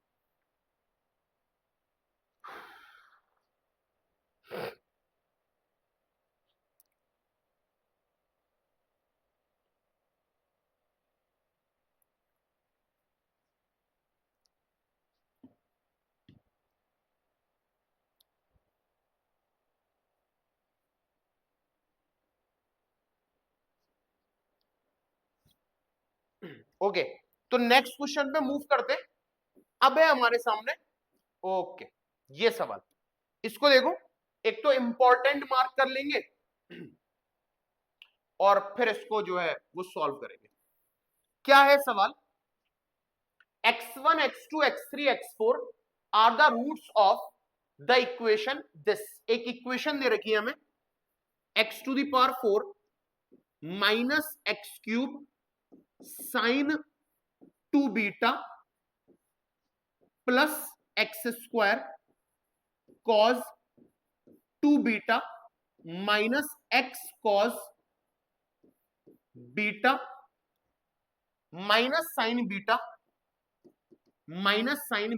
ओके, तो नेक्स्ट क्वेश्चन पे मूव करते हैं। अब है हमारे सामने, ओके, ये सवाल, इसको देखो, एक तो इंपॉर्टेंट मार्क कर लेंगे और फिर इसको जो है वो सॉल्व करेंगे। क्या है सवाल, x1 x2 x3 x4 are the roots of the equation this. एक इक्वेशन दे रखी है हमें, x to the power 4 minus x cube sine 2 beta plus x square cos 2 beta minus x cos beta minus sine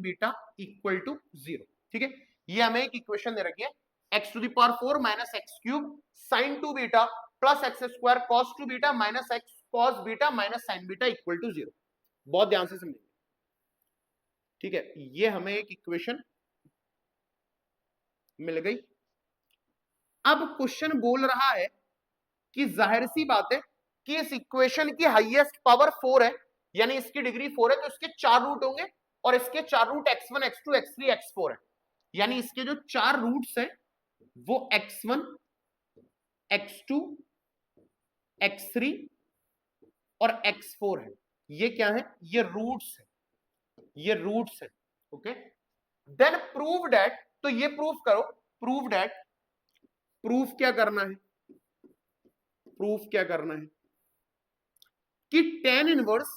beta equal to 0, ठीक है। ये हमें एक इक्वेशन दे रखी है, x to the power 4 minus x cube sine 2 beta plus x square cos 2 beta minus x cos beta minus sine beta equal to 0। बहुत ध्यान से समझिए, ठीक है, ये हमें एक इक्वेशन मिल गई। अब क्वेश्चन बोल रहा है कि जाहिर सी बात है कि इस इक्वेशन की हाईएस्ट पावर 4 है, यानी इसकी डिग्री 4 है, तो इसके 4 रूट होंगे और इसके 4 root x1 x2 x3 x4 है, यानी इसके जो 4 रूट्स हैं वो x1 x2 x3 और x4 है। ये क्या है, ये रूट्स है, ओके। देन प्रूव दैट, तो ये प्रूफ करो, प्रूफ दैट, प्रूफ क्या करना है कि tan inverse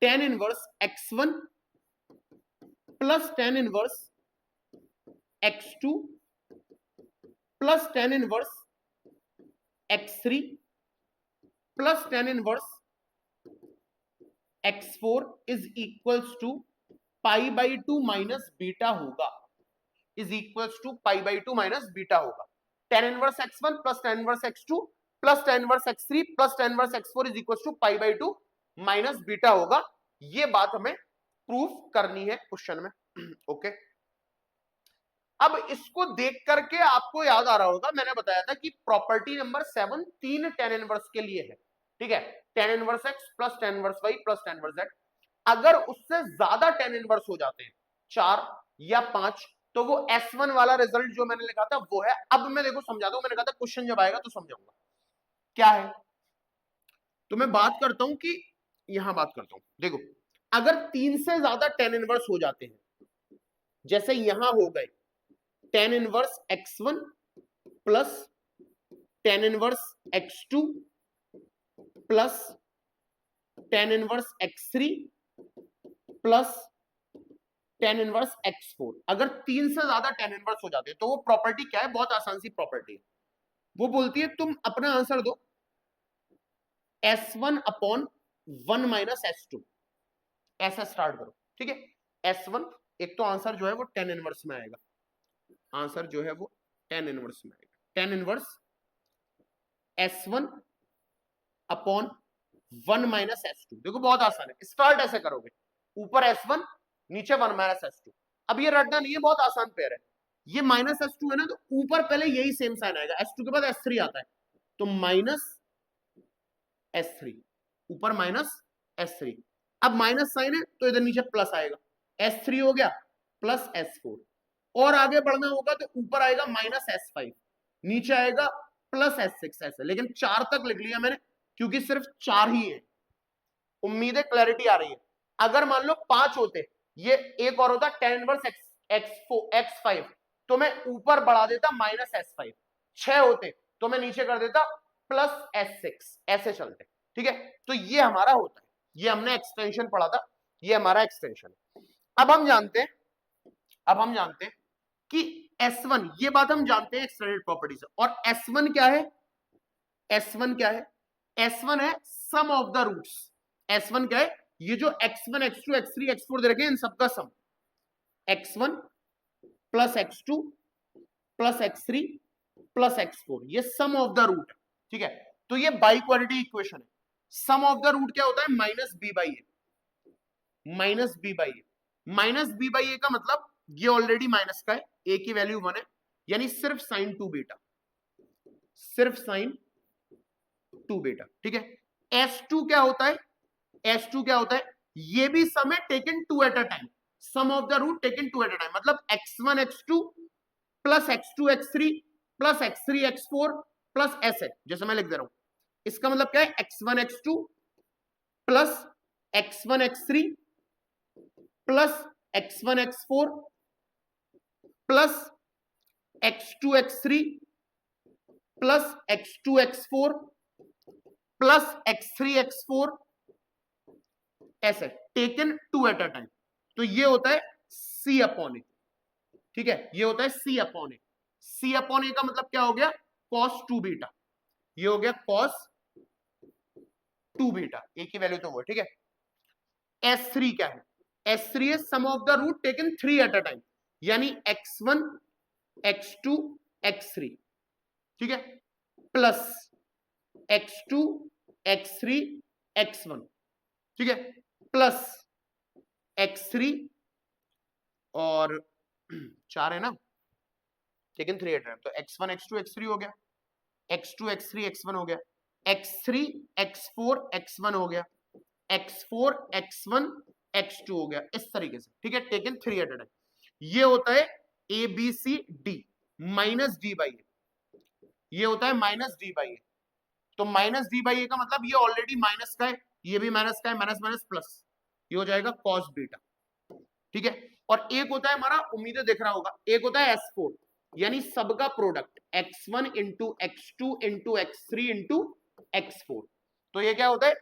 tan inverse x1 plus tan inverse x2 plus tan inverse x3 plus tan inverse x4 is equals to pi by 2 minus beta होगा, is equals to pi by 2 minus beta होगा। tan inverse x1 plus tan inverse x2 plus tan inverse x3 plus tan inverse x4 is equals to pi by 2 minus beta होगा। ये बात हमें proof करनी है question में। Okay, अब इसको देख करके आपको याद आ रहा होगा, मैंने बताया था कि प्रॉपर्टी नंबर 7 तीन tan इनवर्स के लिए है, ठीक है, tan inverse x plus tan inverse y plus tan inverse z। अगर उससे ज्यादा tan इनवर्स हो जाते हैं 4 या 5, तो वो S1 वाला रिजल्ट जो मैंने लिखा था वो है। अब मैं देखो समझाता हूं, मैंने कहा था क्वेश्चन जब आएगा तो समझाऊंगा क्या है। तो मैं बात करता हूं कि यहां बात करता हूं, देखो अगर 3 से ज्यादा tan इनवर्स हो जाते हैं, जैसे यहां हो गए tan inverse x1 plus tan inverse x2 plus tan inverse x3 plus tan inverse x4। अगर 3 से ज्यादा tan इनवर्स हो जाते हैं तो वो प्रॉपर्टी क्या है, बहुत आसान सी प्रॉपर्टी है। वो बोलती है तुम अपना आंसर दो S1 अपॉन 1 माइनस S2, ऐसा स्टार्ट करो, ठीक है। S1 एक तो आंसर जो है वो tan इनवर्स में आएगा, आंसर जो है वो tan इनवर्स में आएगा, tan inverse S1 upon 1 minus S2। देखो बहुत आसान है, स्टार्ट ऐसे करोगे, ऊपर S1 नीचे 1 माइनस S2। अब ये रटना नहीं है, बहुत आसान पेयर है। ये माइनस S2 है ना, तो ऊपर पहले यही सेम साइन आएगा, S2 के बाद S3 आता है, तो माइनस S3, ऊपर माइनस S3। अब माइनस साइन है तो इधर नीचे प्लस आएगा, S3 हो गया प्लस S4। और आगे बढ़ना होगा तो ऊपर आएगा माइनस S5, नीचे आएगा प्लस S6, ऐसे। लेकिन 4 तक लिख लिया मैंने क्योंकि सिर्फ 4 ही है। उम्मीद है क्लैरिटी आ रही है। अगर मान लो 5 होते, ये एक और होता tan इनवर्स x5, तो मैं ऊपर बढ़ा देता माइनस S5। 6 होते तो मैं नीचे कर देता प्लस S6, ऐसे चलते, ठीक है। तो ये हमारा होता है, ये हमने एक्सटेंशन पढ़ा था, ये हमारा एक्सटेंशन है। अब हम जानते हैं कि S1, ये बात हम जानते हैं एक्सटेंडेड प्रॉपर्टी से। और S1 क्या है, S1 क्या है, S1 है sum of the roots. S1 क्या है, ये जो x1 x2 x3 x4 दे रखे हैं इन सबका सम, x1 plus x2 plus x3 plus x4, ये सम ऑफ द रूट है, ठीक है। तो ये बाई क्वाड्रेटिक इक्वेशन है। सम ऑफ द रूट क्या होता है, minus B by A, minus B by A. Minus B by A का मतलब ये ऑलरेडी माइनस का है, ए की वैल्यू 1 है, यानी सिर्फ साइन 2 बीटा, सिर्फ साइन 2 बीटा, ठीक है। S2 क्या होता है, S2 क्या होता है, ये भी सम है taken 2 at a time, sum of the root taken 2 at a time, मतलब x1 x2 plus x2 x3 plus x3 x4 plus ऐसे, जैसे मैं लिख दे रहा हूं। इसका मतलब क्या है, x1 x2 plus x1 x3 plus x1 x4 plus x2 x3 plus x2 x4 plus x3 x4, ऐसे टेकन 2 एट अ टाइम। तो ये होता है C अपॉन ए, ठीक है, ये होता है C अपॉन ए। C अपॉन ए का मतलब क्या हो गया, cos 2 बीटा, ये हो गया cos 2 बीटा, ए की वैल्यू तो वो, ठीक है। S3 क्या है, S3 है sum of the root taken 3 at a time, यानी x1 x2 x3, ठीक है, प्लस x2 x3 x1, ठीक है, प्लस x3 और 4 है ना, टेकन 3 एट अ टाइम, तो x1 x2 x3 हो गया, x2 x3 x1 हो गया, x3 x4 x1 हो गया, x4 x1 x2 हो गया, इस तरीके से, ठीक है, टेकन 3 एट अ टाइम। ये होता है A B C D minus D by A, ये होता है माइनस डी बाई ए। तो माइनस डी बाई ए का मतलब ये ऑलरेडी माइनस का है, ये भी माइनस का है, माइनस माइनस प्लस, ये हो जाएगा कॉस बीटा, ठीक है। और एक होता है हमारा, उम्मीदें देख रहा होगा, एक होता है S4, यानी सबका product x1 into x2 into x3 into x4। तो ये क्या होता है,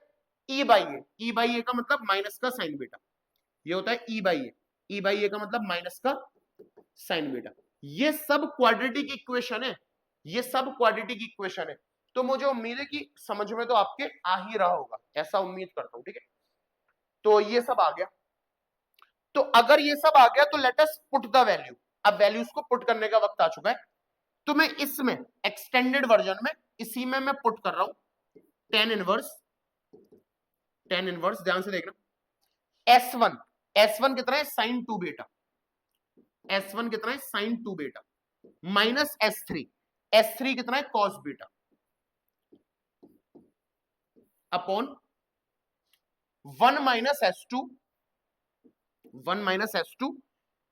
ई बाई ए का मतलब माइनस का साइन बीटा, ये होता है ई बाई ए का मतलब माइनस का साइन बीटा। ये सब क्वाड्रेटिक इक्वेशन है, ये सब क्वाड्रेटिक इक्वेशन है। तो मुझे उम्मीद है कि समझ में तो आपके आ ही रहा होगा, ऐसा उम्मीद करता हूं, ठीक है। तो ये सब आ गया। तो अगर ये सब आ गया तो let us put the value. अब वैल्यूज को पुट करने का वक्त आ चुका है, तो मैं इसमें एक्सटेंडेड वर्जन में इसी में मैं पुट कर रहा हूं टेन इनवर्स, ध्यान से देखना। S1 कितना है, साइन 2 बीटा, S1 कितना है, साइन 2 बीटा, माइनस S3 कितना है, cos beta, upon 1 minus S2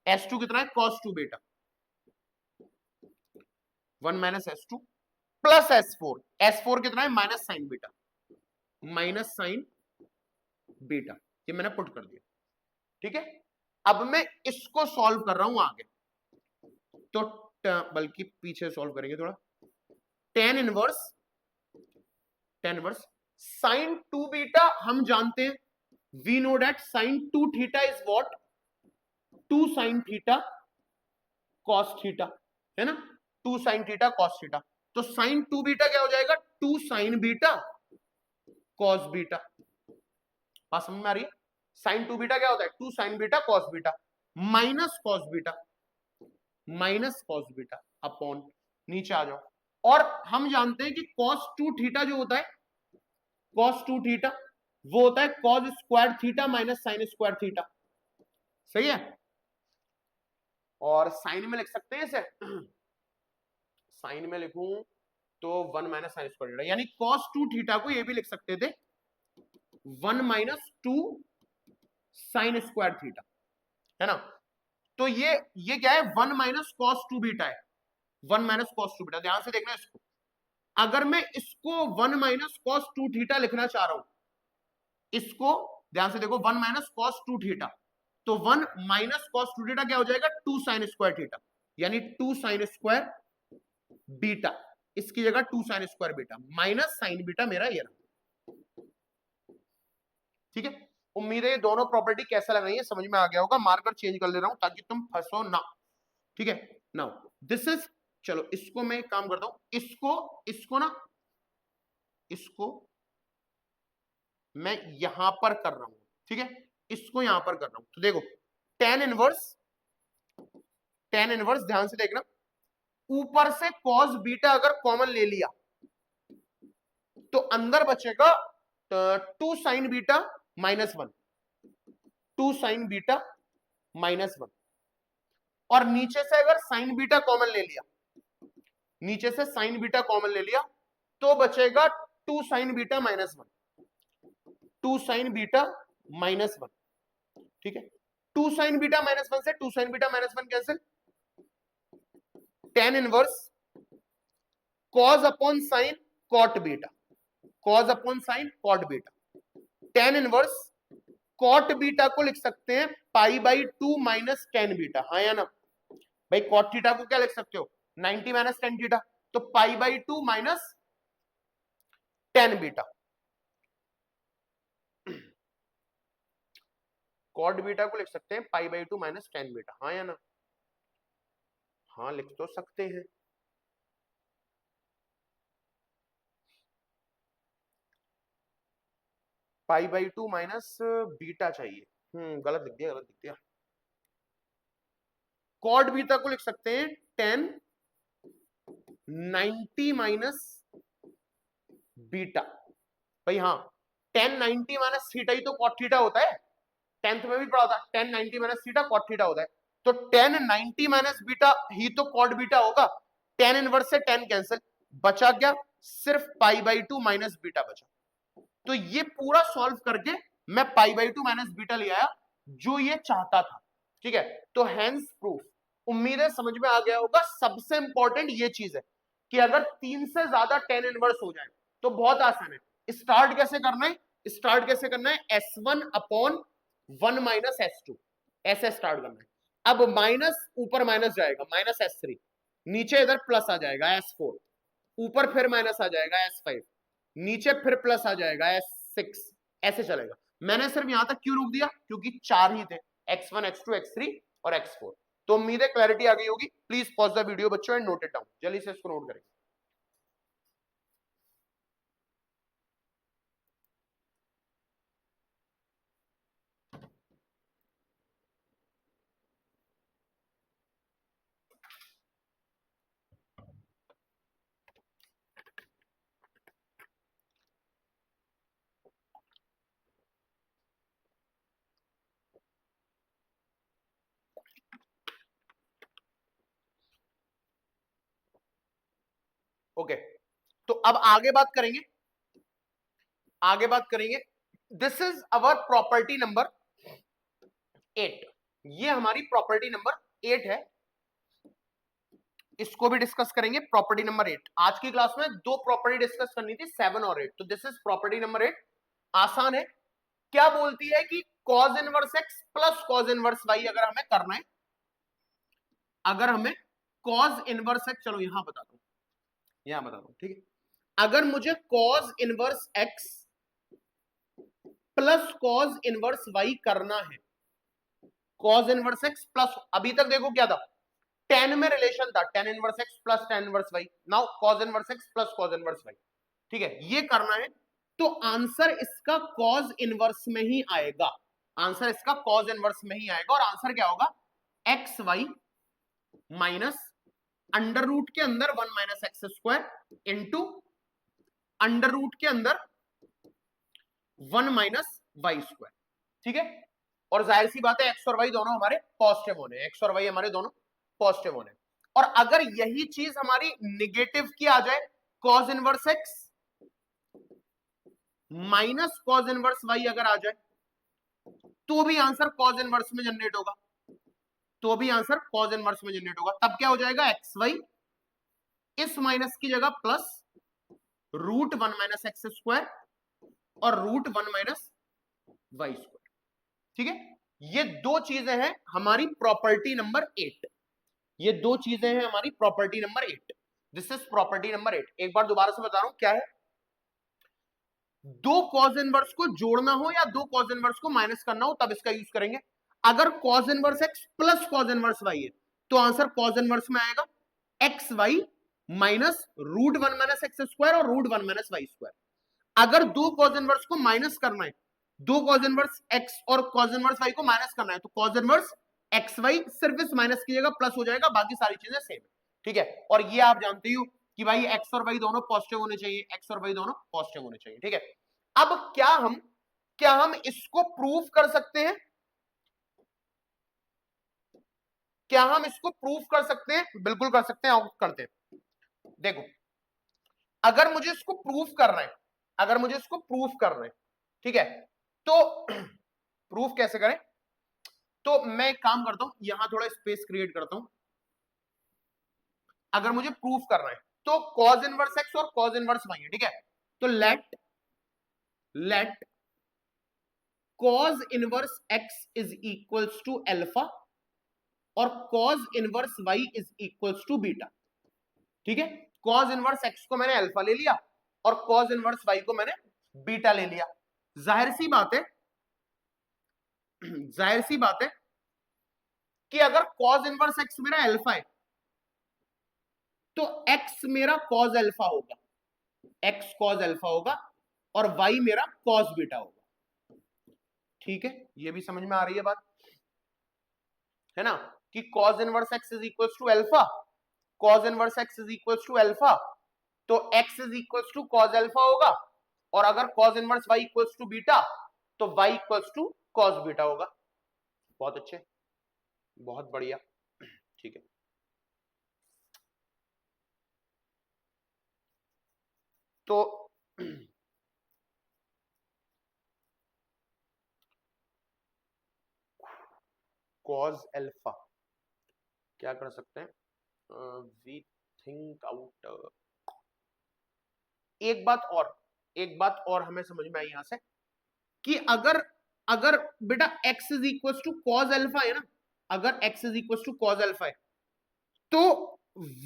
S2 कितना है, cos 2 beta, 1 minus S2 plus S4 कितना है, माइनस साइन बीटा, ये मैंने पुट कर दिया, ठीक है। अब मैं इसको सॉल्व कर रहा हूं आगे, तो बल्कि पीछे सॉल्व करेंगे थोड़ा। टेन इनवर्स साइन 2 बीटा हम जानते हैं, we know that sine 2 theta is what, 2 sine theta cos theta, है ना, 2 साइन थीटा कॉस थीटा। तो साइन 2 बीटा क्या हो जाएगा, 2 साइन बीटा कॉस बीटा। बात समझ में आ रही है? साइन 2 बीटा क्या होता है, 2 sine beta cos beta, minus cos beta upon, नीचे आ जाओ। और हम जानते हैं कि कॉस 2 थीटा जो होता है, कॉस 2 थीटा वो होता है cos square theta minus sine square theta, सही है। और साइन में लिख सकते हैं इसे, साइन में लिखूं तो 1 माइनस साइन स्क्वायर थीटा, यानी कॉस 2 थीटा को ये भी लिख सकते थे 1 माइनस 2 साइन स्क्वायर थीटा, है ना। तो ये क्या है, 1 माइनस कॉस 2 बीटा है, 1 माइनस कॉस 2 बीटा। ध्यान से देखना इसको, अगर मैं इसको 1 माइनस कॉस 2 थीटा लिखना चाह रहा हूं, इसको ध्यान से देखो, 1 माइनस कॉस 2 थीटा, तो 1 माइनस कॉस 2 थीटा क्या हो जाएगा, 2 साइन स्क्वायर थीटा, यानी 2 साइन स्क्वायर बीटा, इसकी जगह 2 sine square beta minus sine beta मेरा ये रहा, ठीक है। उम्मीद है ये दोनों प्रॉपर्टी कैसा लग रही है, समझ में आ गया होगा। मार्कर चेंज कर ले रहा हूं ताकि तुम फंसो ना, ठीक है। नाउ दिस इज, चलो इसको मैं एक काम करता हूं, इसको मैं यहां पर कर रहा हूं, ठीक है, इसको यहां पर कर रहा हूं। तो देखो टेन इनवर्स ध्यान से देखना, ऊपर से कॉस बीटा अगर कॉमन ले लिया तो अंदर बचेगा 2 sine beta minus 1, 2 sine beta minus 1, और नीचे से अगर साइन बीटा कॉमन ले लिया, नीचे से साइन बीटा कॉमन ले लिया तो बचेगा 2 sine beta minus 1, 2 sine beta minus 1, ठीक है। 2 साइन बीटा माइनस 1 से 2 sine beta minus 1 cancel, tan inverse cos upon sine cot beta, cos upon sine cot beta, tan inverse cot beta को लिख सकते हैं pi by 2 minus tan beta, हाँ या ना भाई। कॉट थीटा को क्या लिख सकते हो, 90 माइनस टेन थीटा, तो pi by 2 minus tan beta, cot beta को लिख सकते हैं pi by 2 minus tan beta, हाँ या ना, हाँ लिख तो सकते हैं। पाई बाई 2 माइनस बीटा चाहिए, गलत लिख दिया, कॉट बीटा को लिख सकते हैं टेन 90 माइनस बीटा, भाई हाँ, टेन 90 माइनस थीटा ही तो कॉट थीटा होता है, 10th में भी पढ़ा था, tan 90 minus theta cot theta होता है, तो टेन 90 माइनस बीटा ही तो कॉट बीटा होगा। टेन इनवर्स से टेन कैंसिल, बचा क्या, सिर्फ पाई बाई 2 माइनस बीटा बचा। तो ये पूरा सॉल्व करके मैं पाई बाई 2 माइनस बीटा ले आया जो ये चाहता था, ठीक है। तो हैंस प्रूफ, उम्मीद है समझ में आ गया होगा। सबसे इंपॉर्टेंट ये चीज है कि अगर 3 से ज्यादा टेन इनवर्स हो जाए तो बहुत आसान है। स्टार्ट कैसे करना है, S1 अपॉन 1 माइनस S2, ऐसे स्टार्ट करना है। अब माइनस ऊपर माइनस जाएगा, माइनस S3, नीचे इधर प्लस आ जाएगा S4, ऊपर फिर माइनस आ जाएगा S5, नीचे फिर प्लस आ जाएगा S6, ऐसे चलेगा। मैंने सिर्फ यहां तक क्यों रोक दिया, क्योंकि 4 ही थे, x1 x2 x3 और x4। तो उम्मीद है क्लैरिटी आ गई होगी। प्लीज पॉज द वीडियो बच्चों एंड नोट इट डाउन, जल्दी से इसको नोट करें। ओके, तो अब आगे बात करेंगे, आगे बात करेंगे। This is our property number 8, ये हमारी प्रॉपर्टी नंबर 8 है, इसको भी डिस्कस करेंगे। प्रॉपर्टी नंबर 8, आज की क्लास में 2 प्रॉपर्टी डिस्कस करनी थी, 7 और 8। तो दिस इज प्रॉपर्टी नंबर 8, आसान है। क्या बोलती है कि cos inverse x plus cos inverse y अगर हमें करना है, अगर हमें cos इनवर्स x, चलो यहां बताता हूं, यहां बताता हूं, ठीक है। अगर मुझे cos inverse x plus cos inverse y करना है, cos इनवर्स x प्लस, अभी तक देखो क्या था, tan में रिलेशन था, tan inverse x plus tan inverse y, now cos inverse x plus cos inverse y, ठीक है, ये करना है। तो आंसर इसका cos इनवर्स में ही आएगा, आंसर इसका cos इनवर्स में ही आएगा। और आंसर क्या होगा, x Y minus under root के अंदर 1 minus x square into under root के अंदर 1 माइनस वाई स्क्वायर, ठीक है। और जाहिर सी बात है एक्स और वाई दोनों हमारे पॉजिटिव होने, एक्स और वाई हमारे दोनों पॉजिटिव होने। और अगर यही चीज हमारी निगेटिव की आ जाए, cos inverse x minus cos inverse y अगर आ जाए, तो भी आंसर cos इनवर्स में जनरेट होगा, तो भी आंसर cos इनवर्स में जनरेट होगा। तब क्या हो जाएगा, एक्स वाई इस माइनस की जगह plus root 1 minus x square और रूट 1 माइनस वाई स्क्वायर, ठीक है। ये दो चीजें हैं हमारी प्रॉपर्टी नंबर 8, ये दो चीजें हैं हमारी property number 8। This is property number 8। एक बार दोबारा से बता रहा हूं क्या है, दो cos इनवर्स को जोड़ना हो या दो cos इनवर्स को माइनस करना हो तब इसका यूज करेंगे। अगर cos inverse x plus cos inverse y है तो आंसर cos इनवर्स में आएगा x Y minus root 1 minus x square और रूट 1 माइनस वाई स्क्वायर। अगर दो cos इनवर्स को माइनस करना है, दो cos इनवर्स x और cos इनवर्स y को माइनस करना है, तो cos इनवर्स एक्स वाई सिर्फ इस माइनस की जगह प्लस हो जाएगा, बाकी सारी चीजें सेम है, ठीक है। और ये आप जानते हो कि भाई एक्स और वाई दोनों पॉजिटिव होने चाहिए, एक्स और वाई दोनों पॉजिटिव होने चाहिए, ठीक है। अब क्या हम इसको प्रूव कर सकते हैं, क्या हम इसको प्रूव कर सकते हैं, बिल्कुल कर सकते हैं, करते हैं। देखो, अगर मुझे इसको प्रूफ करना है, अगर मुझे इसको प्रूफ करना है, ठीक है, तो प्रूफ कैसे करें, तो मैं एक काम करता हूं, यहां थोड़ा स्पेस क्रिएट करता हूं। अगर मुझे प्रूफ करना है तो cos इनवर्स x और cos इनवर्स y है, ठीक है। तो let cos inverse x is equals to alpha और cos inverse y is equals to beta, ठीक है। cos इनवर्स x को मैंने अल्फा ले लिया और cos इनवर्स y को मैंने बीटा ले लिया। जाहिर सी बात है, जाहिर सी बात है कि अगर cos इनवर्स x मेरा अल्फा है तो x मेरा cos अल्फा होगा, x cos अल्फा होगा और y मेरा cos बीटा होगा, ठीक है। ये भी समझ में आ रही है बात, है ना, कि cos inverse x is equals to alpha, cos inverse x is equals to alpha, तो x is equals to cos alpha होगा, और अगर cos inverse y equals to beta तो y equals to cos beta होगा। बहुत अच्छे, बहुत बढ़िया, ठीक है। तो cos अल्फा क्या कर सकते हैं, वी थिंक आउट। एक बात और हमें समझ में आई यहां से कि अगर अगर बेटा x is equal to cos alpha है ना, अगर x is equal to cos alpha है तो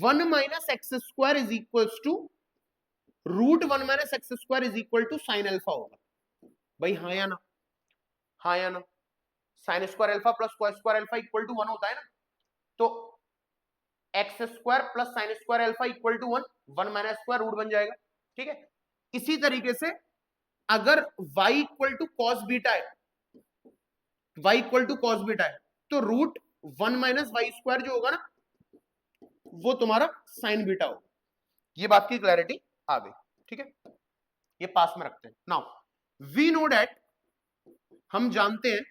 1 minus x square is equal to root 1 minus x square is equal to sine alpha होगा, भाई हाँ या ना, हाँ या ना, sine square alpha plus cos square alpha equal to 1 होता है ना, तो x square plus sine square alpha equal to 1, 1 minus square root बन जाएगा, ठीक है। इसी तरीके से अगर y equal to cos beta है, y equal to cos beta है, तो रूट 1 माइनस वाई स्क्वायर जो होगा ना, वो तुम्हारा साइन बीटा होगा। ये बात की क्लैरिटी आ गई, ठीक है, ये पास में रखते हैं। नाउ वी नो डेट, हम जानते हैं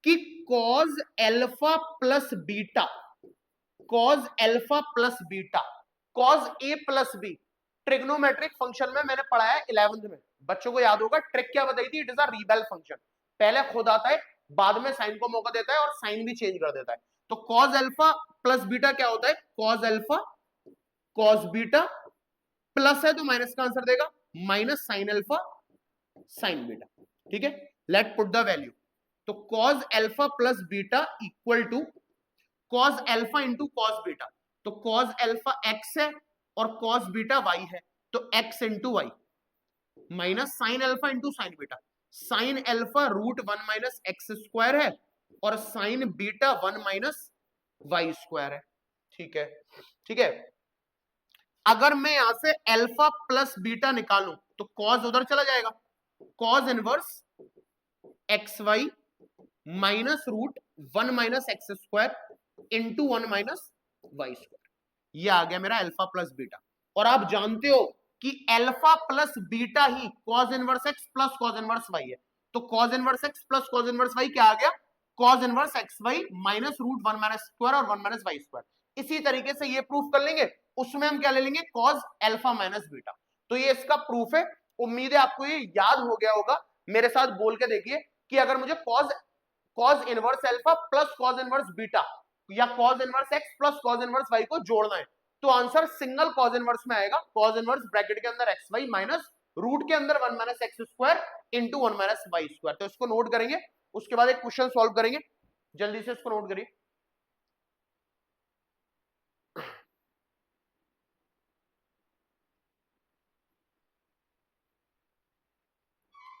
कि cos alpha plus beta, cos alpha plus beta, cos A plus B, trigonometric function में मैंने पढ़ा है 11th में, बच्चों को याद होगा ट्रिक क्या बताई थी, it is a rebel function, पहले खुद आता है, बाद में साइन को मौका देता है और साइन भी चेंज कर देता है। तो कॉस एल्फा प्लस बीटा क्या होता है, cos alpha cos beta, plus है तो माइनस का आंसर देगा, minus sine alpha sine beta, ठीक है। लेट पुट द वैल्यू, तो cos alpha plus beta equal to cos alpha into cos beta, तो कॉस एल्फा एक्स है और कॉस बीटा वाई है, तो x into y, minus sine alpha into sine beta, sine alpha root 1 minus x square है और sine beta 1 minus Y square है, ठीक है, ठीक है। अगर मैं यहां से एल्फा प्लस बीटा निकालूं तो कॉस उधर चला जाएगा, cos inverse x Y minus root 1 minus x square into 1 minus Y square, ये आ गया मेरा एल्फा प्लस बीटा। और आप जानते हो कि एल्फा प्लस बीटा ही cos inverse x plus cos inverse Y है, तो cos inverse x plus cos inverse Y क्या आ गया, cos inverse x Y minus root 1 minus square और 1 माइनस वाई स्क्वायर। इसी तरीके से ये प्रूफ कर लेंगे, उसमें हम क्या ले लेंगे, कॉस एल्फा माइनस बीटा। तो ये इसका प्रूफ है, उम्मीद है आपको ये याद हो गया होगा। मेरे साथ बोल के देखिए कि अगर मुझे cos inverse alpha plus cos inverse beta या cos inverse x plus cos inverse Y को जोड़ना है, तो आंसर सिंगल कॉस इनवर्स में आएगा, कॉस इनवर्स ब्रैकेट के अंदर एक्स वाई माइनस रूट के अंदर 1 minus x square into 1 minus Y square. तो इसको नोट करेंगे, उसके बाद एक क्वेश्चन सॉल्व करेंगे, जल्दी से इसको नोट करिए।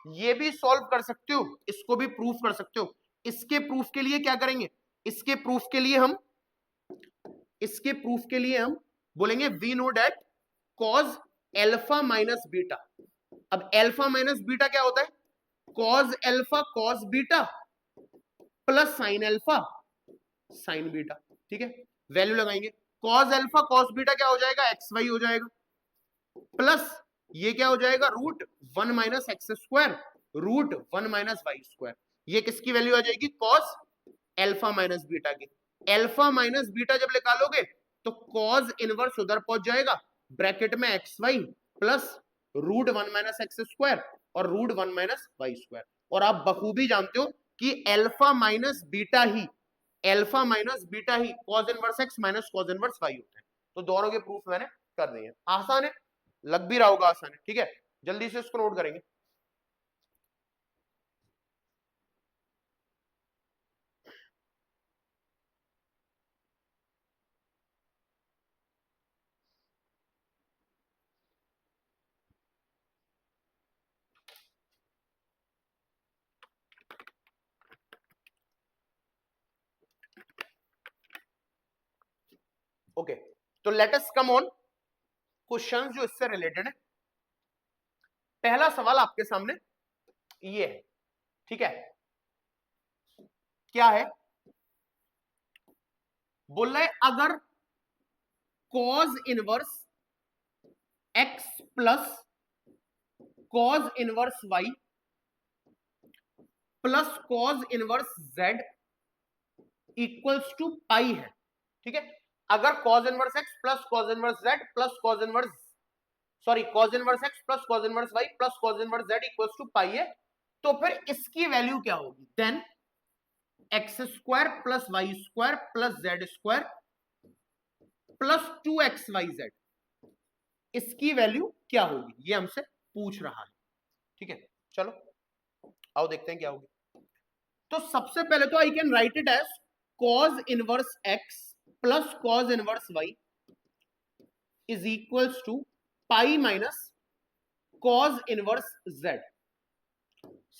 ये भी सॉल्व कर सकते हो, इसको भी प्रूफ कर सकते हो। इसके प्रूफ के लिए क्या करेंगे, इसके प्रूफ के लिए हम बोलेंगे we know that cos alpha minus beta. अब एल्फा माइनस बीटा क्या होता है, cos alpha cos beta plus sine alpha sine beta, ठीक है। वैल्यू लगाएंगे, कॉस एल्फा कॉस बीटा क्या हो जाएगा, एक्स वाई हो जाएगा, प्लस ये क्या हो जाएगा, root 1 minus x square root 1 minus Y square. ये किसकी वैल्यू आ जाएगी, कॉस एल्फा माइनस बीटा की। एल्फा माइनस बीटा जब निकालोगे तो कॉस इनवर्स उधर पहुंच जाएगा, ब्रैकेट में X Y plus root 1 minus x square और रूट 1 माइनस वाई स्क्वायर। और आप बखूबी जानते हो कि एल्फा माइनस बीटा ही cos inverse x minus cos inverse Y होता है। तो दोनों के प्रूफ मैंने कर दिए, आसान है, लग भी रहा होगा आसान है, ठीक है। जल्दी से इसको नोट करेंगे। ओके, तो let us come on questions जो इससे रिलेटेड है। पहला सवाल आपके सामने ये है, ठीक है, क्या है, बोल रहे अगर cos inverse x plus cos inverse Y plus cos inverse Z equals to pi है, ठीक है। अगर cos inverse x plus cos inverse Z plus cos inverse cos inverse x plus cos inverse Y plus cos inverse Z equals to pi है, तो फिर इसकी value क्या होगी, then X square plus Y square plus Z square plus 2xyz, इसकी value क्या होगी, ये हमसे पूछ रहा है, ठीक है। चलो आओ देखते हैं क्या होगी। तो सबसे पहले तो I can write it as cos inverse x plus cos inverse y is equals to pi minus cos inverse z।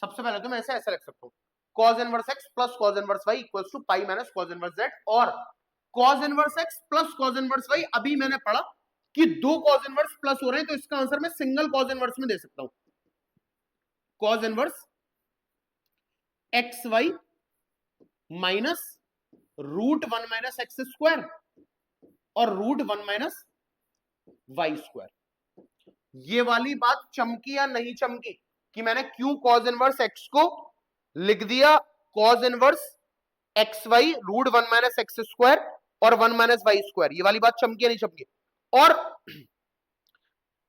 सबसे पहले तो मैं ऐसे ऐसे रख सकता हूँ, cos inverse x plus cos inverse y equals to pi minus cos inverse z, और cos inverse x plus cos inverse y, अभी मैंने पढ़ा कि दो cos इनवर्स प्लस हो रहे हैं तो इसका आंसर मैं सिंगल cos इनवर्स में दे सकता हूं, cos inverse x Y minus root one minus x square और root one minus Y square. ये वाली बात चमकी या नहीं चमकी कि मैंने क्यों cos इनवर्स x को लिख दिया cos inverse x y root one minus x square और वन माइनस वाई स्क्वायर, ये वाली बात चमकी या नहीं चमकी। और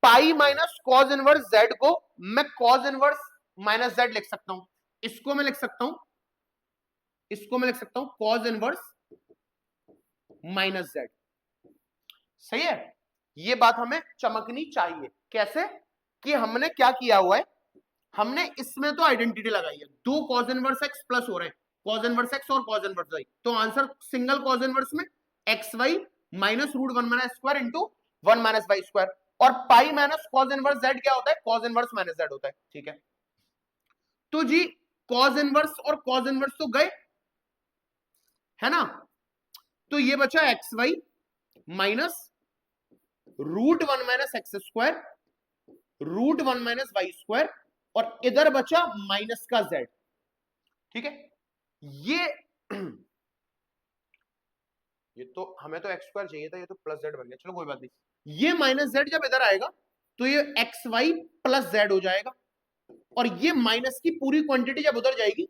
pi minus cos inverse z को मैं cos इनवर्स माइनस z लिख सकता हूं, इसको मैं लिख सकता हूं, इसको मैं लिख सकता हूं cos इनवर्स माइनस z। सही है, ये बात हमें चमकनी चाहिए। कैसे कि हमने क्या किया हुआ है, हमने इसमें तो आइडेंटिटी लगाई है, दो cos इनवर्स x प्लस हो रहे हैं, cos इनवर्स x और cos इनवर्स y, तो आंसर सिंगल cos इनवर्स में X Y minus root one minus square into one minus Y square, और pi minus cos inverse z क्या होता है, cos इनवर्स माइनस z होता है। ठीक है, तो जी cos इनवर्स और cos इनवर्स तो गए, है ना, तो ये बचा x Y minus root one minus x square root one minus Y square, और इधर बचा माइनस का z। ठीक है, ये तो हमें तो एक्स स्क्वायर चाहिए था, ये तो प्लस z बन गया, चलो कोई बात नहीं। ये माइनस z जब इधर आएगा तो ये एक्स वाई प्लस z हो जाएगा, और ये माइनस की पूरी क्वांटिटी जब उधर जाएगी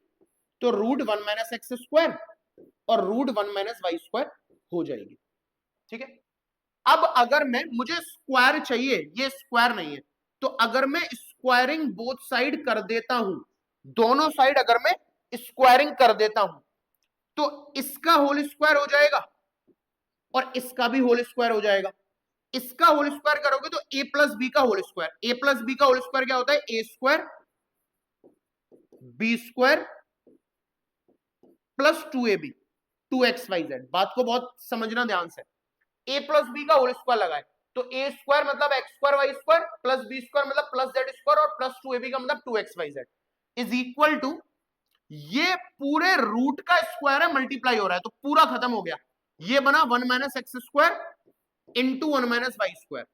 तो root one minus x square और root one minus Y square हो जाएगी। ठीक है, अब अगर मुझे स्क्वायर चाहिए, ये स्क्वायर नहीं है, तो अगर मैं स्क्वायरिंग बोथ साइड कर देता हूं, दोनों साइड अगर मैं स्क्वायरिंग कर देता हूं, तो इसका होल स्क्वायर हो जाएगा और इसका भी होल स्क्वायर हो जाएगा। इसका होल स्क्वायर करोगे तो a प्लस बी का whole square, a plus b का होल स्क्वायर क्या होता है, a square b square plus 2ab 2xyz। बात को बहुत समझना ध्यान से, a प्लस बी का होल स्क्वायर लगाए तो a स्क्वायर मतलब x square Y square plus b square मतलब प्लस जेड स्क्वायर और प्लस 2ab का मतलब 2xyz इज इक्वल टू, ये पूरे रूट का स्क्वायर है, मल्टीप्लाई हो रहा है तो पूरा खत्म हो गया, ये बना one minus x square into one minus Y square,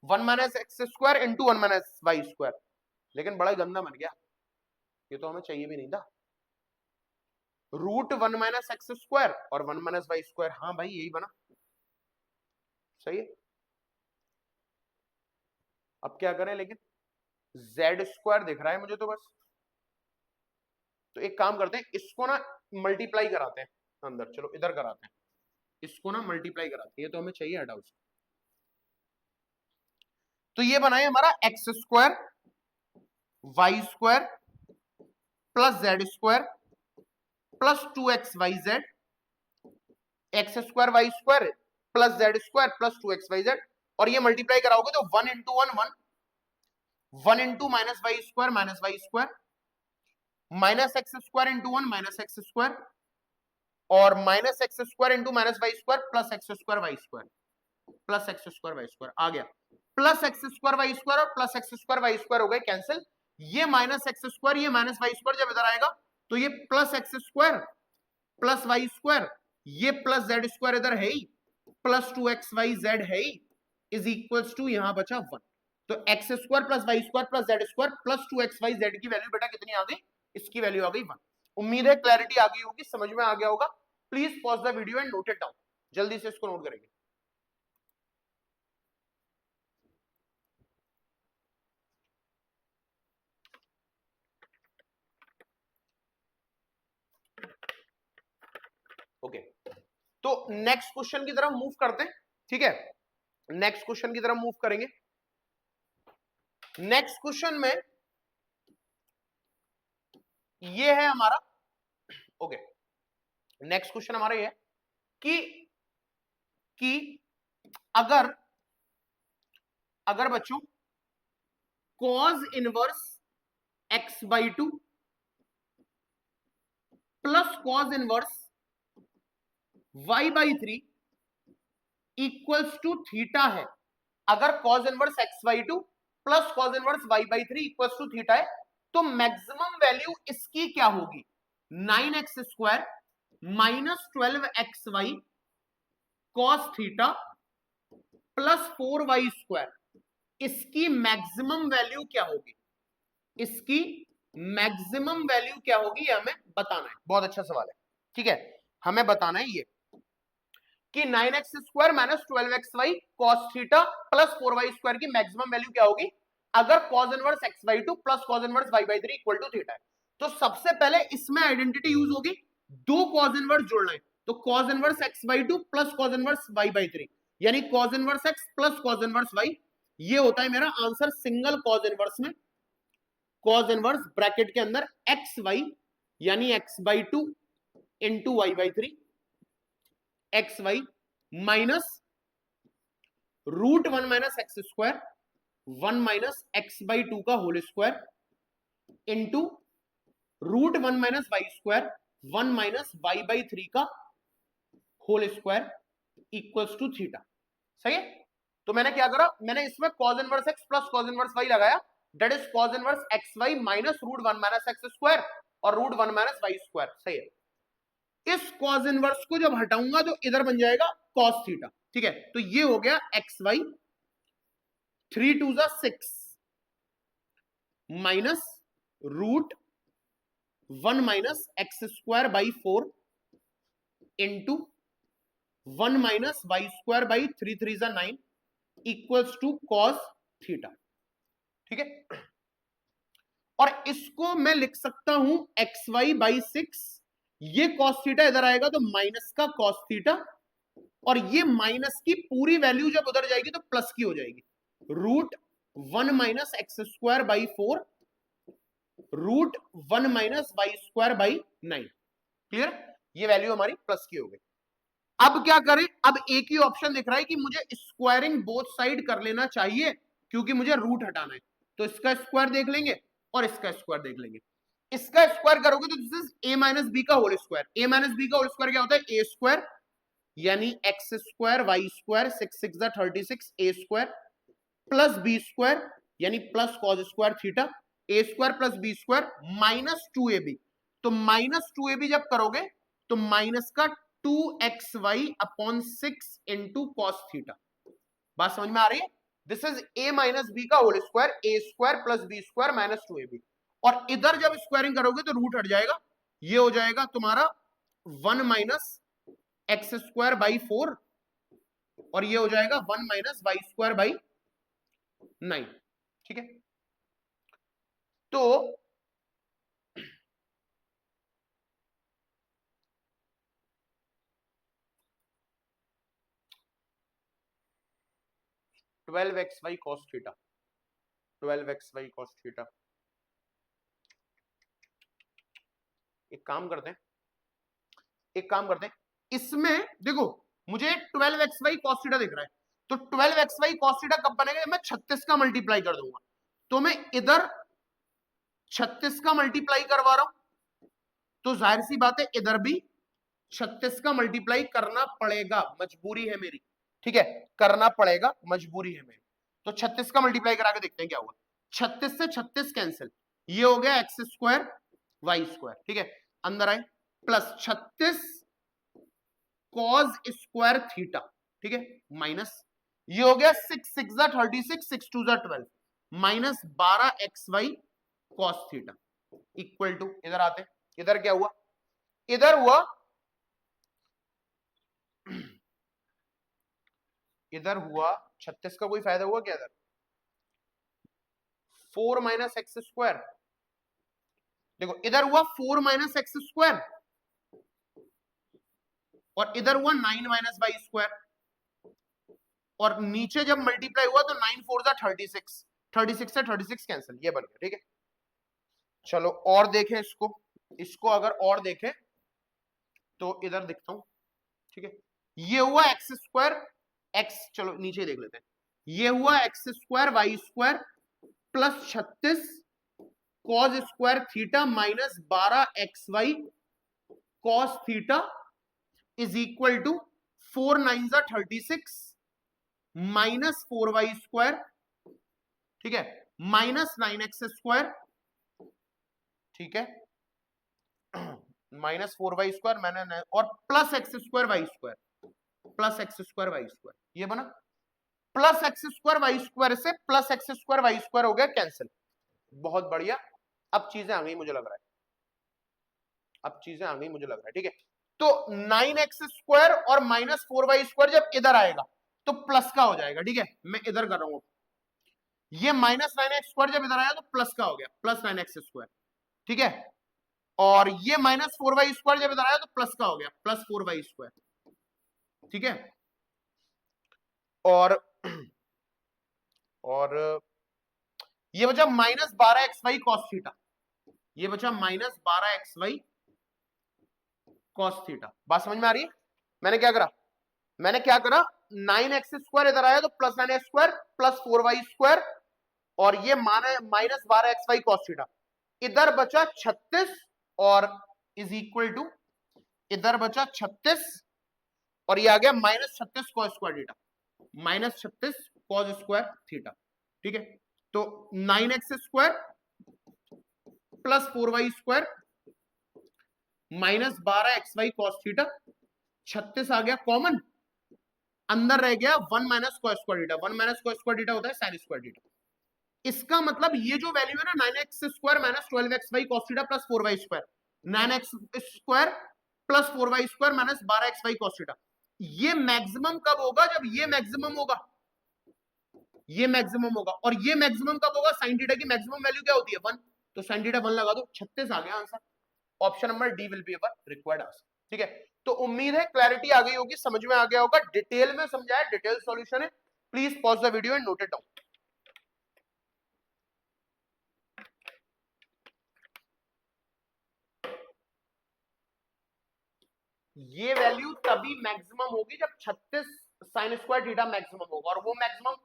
one minus x square into one minus Y square. लेकिन बड़ा गंदा बन गया, ये तो हमें चाहिए भी नहीं था, root one minus x square और वन माइनस वाई स्क्वायर। हाँ भाई यही बना, सही है। अब क्या करें, लेकिन जेड स्क्वायर दिख रहा है मुझे तो बस, तो एक काम करते हैं, इसको ना मल्टीप्लाई कराते हैं अंदर, चलो इधर कराते हैं, इसको ना मल्टीप्लाई कराते हैं, ये तो हमें चाहिए, हटाओ। तो ये बनाए हमारा X square Y square plus Z square plus 2xyz, X square Y square plus Z square plus 2xyz, और ये मल्टीप्लाई कराओगे तो one into one, one into minus Y square minus x square into one minus x square, और minus x square into minus Y square plus x square Y square plus x square Y square आ गया, plus x square Y square और plus x square Y square हो गए cancel, ये minus x square ये minus Y square जब इधर आएगा तो ये plus x square plus Y square, ये प्लस जेड स्क्वायर इधर है ही, प्लस 2xyz है ही, इज इक्वल्स टू यहां बचा वन, तो x square plus Y square plus Z square plus 2xyz की वैल्यू बेटा कितनी आ गई, इसकी वैल्यू आ गई वन। उम्मीद है क्लैरिटी आ गई होगी, समझ में आ गया होगा। Please pause the video and note it down, जल्दी से इसको नोट करेंगे। ओके, तो नेक्स्ट क्वेश्चन की तरफ मूव करते हैं। ठीक है, नेक्स्ट क्वेश्चन की तरफ मूव करेंगे। नेक्स्ट क्वेश्चन में ये है हमारा, ओके, नेक्स्ट क्वेश्चन हमारा ये है कि अगर बच्चों cos inverse x by two plus cos inverse y by three equals to theta है, अगर cos inverse x by two plus cos inverse y by three equals to theta है, तो मैक्सिमम वैल्यू इसकी क्या होगी? 9x² minus 12xy cos theta plus 4y²। इसकी maximum value क्या होगी? इसकी मैक्सिमम वैल्यू क्या होगी, ये हमें बताना है। बहुत अच्छा सवाल है, ठीक है, हमें बताना है ये कि 9x² minus 12xy cos theta plus 4y² की मैक्सिमम वैल्यू क्या होगी अगर cos inverse x/2 plus cos inverse y/3 equal to theta है। तो सबसे पहले इसमें आइडेंटिटी यूज होगी, दो cos इनवर्स जोड़ना है, तो cos inverse x/2 plus cos inverse y/3 यानी cos inverse x plus cos inverse y। ये होता है मेरा आंसर सिंगल cos इनवर्स में। cos इनवर्स ब्रैकेट के अंदर xy यानी x/2 into y/3 xy minus √1 minus x² 1 minus x/2 का whole square into √1 minus y² 1 minus y/3 का whole square equals to theta. सही है, तो मैंने क्या करा, मैंने इसमें cos inverse x plus cos inverse y लगाया, that is cos inverse xy minus √1 minus x² और √1 माइनस y²। सही है, इस cos इनवर्स को जब हटाऊंगा तो इधर बन जाएगा cos थीटा। ठीक है, तो ये हो गया xy 3 2 6 minus √1 minus x² by 4 into 1 minus y² by 3 3 9 equals to cos theta. ठीक है, और इसको मैं लिख सकता हूं xy बाई 6, ये cos थीटा इधर आएगा तो माइनस का cos थीटा, और ये माइनस की पूरी वैल्यू जब उधर जाएगी तो प्लस की हो जाएगी, √1 minus x² by 4 √1 minus y² by 9। Clear, ये वैल्यू हमारी प्लस की हो गई। अब क्या करें, अब एक ही ऑप्शन दिख रहा है कि मुझे स्क्वायरिंग बोथ साइड कर लेना चाहिए क्योंकि मुझे रूट हटाना है, तो इसका स्क्वायर देख लेंगे और इसका स्क्वायर देख लेंगे। इसका स्क्वायर करोगे तो this is a minus B का whole square. a minus B का होल स्क्वायर क्या होता है, a स्क्वायर यानी x² y² 6 6 36 a square plus b square यानी plus cos square theta, a square plus b square minus 2ab। तो minus 2ab जब करोगे तो माइनस का 2xy upon 6 into cos theta. बात समझ में आ रही है? This is a minus B का whole square, a square plus b square minus 2ab, और इधर जब स्क्वायरिंग करोगे तो रूट हट जाएगा, ये हो जाएगा तुम्हारा 1 माइनस x² बाई 4 और ये हो जाएगा 1 माइनस y² बाई 9। ठीक है, तो twelve x y cos theta, 12xy cos theta. एक काम करते हैं, एक काम करते हैं, इसमें देखो मुझे 12xy cos थीटा दिख रहा है, तो 12xy cos थीटा कब बनेगा, मैं 36 का मल्टीप्लाई कर दूंगा, तो मैं इधर 36 का मल्टीप्लाई करवा रहा हूं, तो जाहिर सी बात है इधर भी 36 का मल्टीप्लाई करना पड़ेगा, मजबूरी है मेरी। ठीक है, करना पड़ेगा, मजबूरी है मेरी। तो 36 का मल्टीप्लाई करा के देखते हैं क्या हुआ। 36 से 36 कैंसिल, ये हो गया x² y²। ठीक है, अंदर आए प्लस 36 cos स्क्वायर थीटा। ठीक है, माइनस ये हो गया 6 6 36 6 2 12 minus 12xy cos theta equal to, इधर आते, इधर क्या हुआ, इधर हुआ इधर हुआ 36 का कोई फायदा हुआ क्या, इधर 4 माइनस x², देखो इधर हुआ 4 माइनस x² और इधर हुआ 9 माइनस y², और नीचे जब मल्टीप्लाई हुआ तो 9 4 36, 36 से 36 कैंसिल, ये बन गया। ठीक है, चलो और देखें इसको, इसको अगर और देखें तो इधर दिखता हूं। ठीक है, ये हुआ x² x, चलो नीचे देख लेते हैं, ये हुआ x² y² plus 36 cos square theta minus 12xy cos theta is equal to 4 9 36 minus 4y², ठीक है, माइनस 9x² ठीक है, माइनस 4y² मैंने और प्लस x² प्लस x²y², ये बना प्लस x²y² से प्लस x²y² हो गया कैंसिल। बहुत बढ़िया, अब चीजें आ गई मुझे लग रहा है, अब चीजें आ गई मुझे लग रहा है। ठीक है, तो 9x² और माइनस 4y² जब इधर आएगा तो प्लस का हो जाएगा। ठीक है, मैं इधर कर रहा हूं, ये माइनस 9x² जब इधर आया तो प्लस का हो गया, प्लस 9x²। ठीक है, और ये माइनस 4y² जब इधर आया तो प्लस का हो गया, प्लस 4y²। ठीक है, और ये बचा माइनस 12xy cos थीटा, ये बचा माइनस 12xy cos थीटा। बात समझ में आ रही है? मैंने क्या करा 9x² इधर आया तो प्लस 9x² प्लस 4y² और ये माइनस 12xy cos थीटा, इधर बचा 36 और इज इक्वल टू, इधर बचा 36 और ये आ गया minus 36 cos² theta, minus 36 cos² theta. ठीक है, तो 9x² plus 4y² minus 12xy cos theta, 36 आ गया कॉमन, अंदर रह गया 1 minus cos² theta, 1 minus cos² theta होता है sin² थीटा। इसका मतलब ये जो वैल्यू है ना 9x² minus 12xy cos theta plus 4y², 9x² plus 4y² minus 12xy cos theta, ये मैक्सिमम कब होगा? जब ये मैक्सिमम होगा, ये मैक्सिमम होगा। और ये मैक्सिमम कब होगा? साइन थीटा की मैक्सिमम वैल्यू क्या होती है? 1, तो साइन थीटा 1 लगा दो, 36 आ गया answer. Option number D will be our required answer. ठीक है, तो उम्मीद है क्लैरिटी आ गई होगी, समझ में आ गया होगा, डिटेल में समझाया, डिटेल सॉल्यूशन है। Please pause the video and note it down. ये वैल्यू तभी मैक्सिमम होगी जब 36 साइन स्क्वायर थीटा मैक्सिमम होगा, और वो मैक्सिमम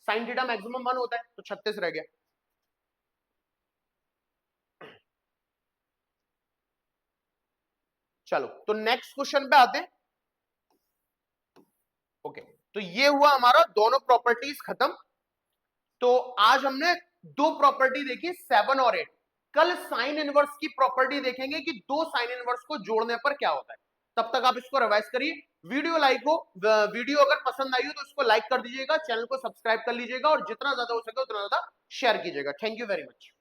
साइन थीटा मैक्सिमम 1 होता है, तो 36 रह गया। चलो, तो नेक्स्ट क्वेश्चन पे आते हैं। ओके, तो ये हुआ हमारा दोनों प्रॉपर्टीज खत्म। तो आज हमने दो प्रॉपर्टी देखी, 7 और 8। कल साइन इनवर्स की प्रॉपर्टी देखेंगे कि दो साइन इनवर्स को जोड़ने पर क्या होता है। तब तक आप इसको रिवाइज करिए। वीडियो अगर पसंद आई हो तो इसको लाइक कर दीजिएगा, चैनल को सब्सक्राइब कर लीजिएगा और जितना ज्यादा हो सके उतना ज्यादा शेयर कीजिएगा। Thank you very much.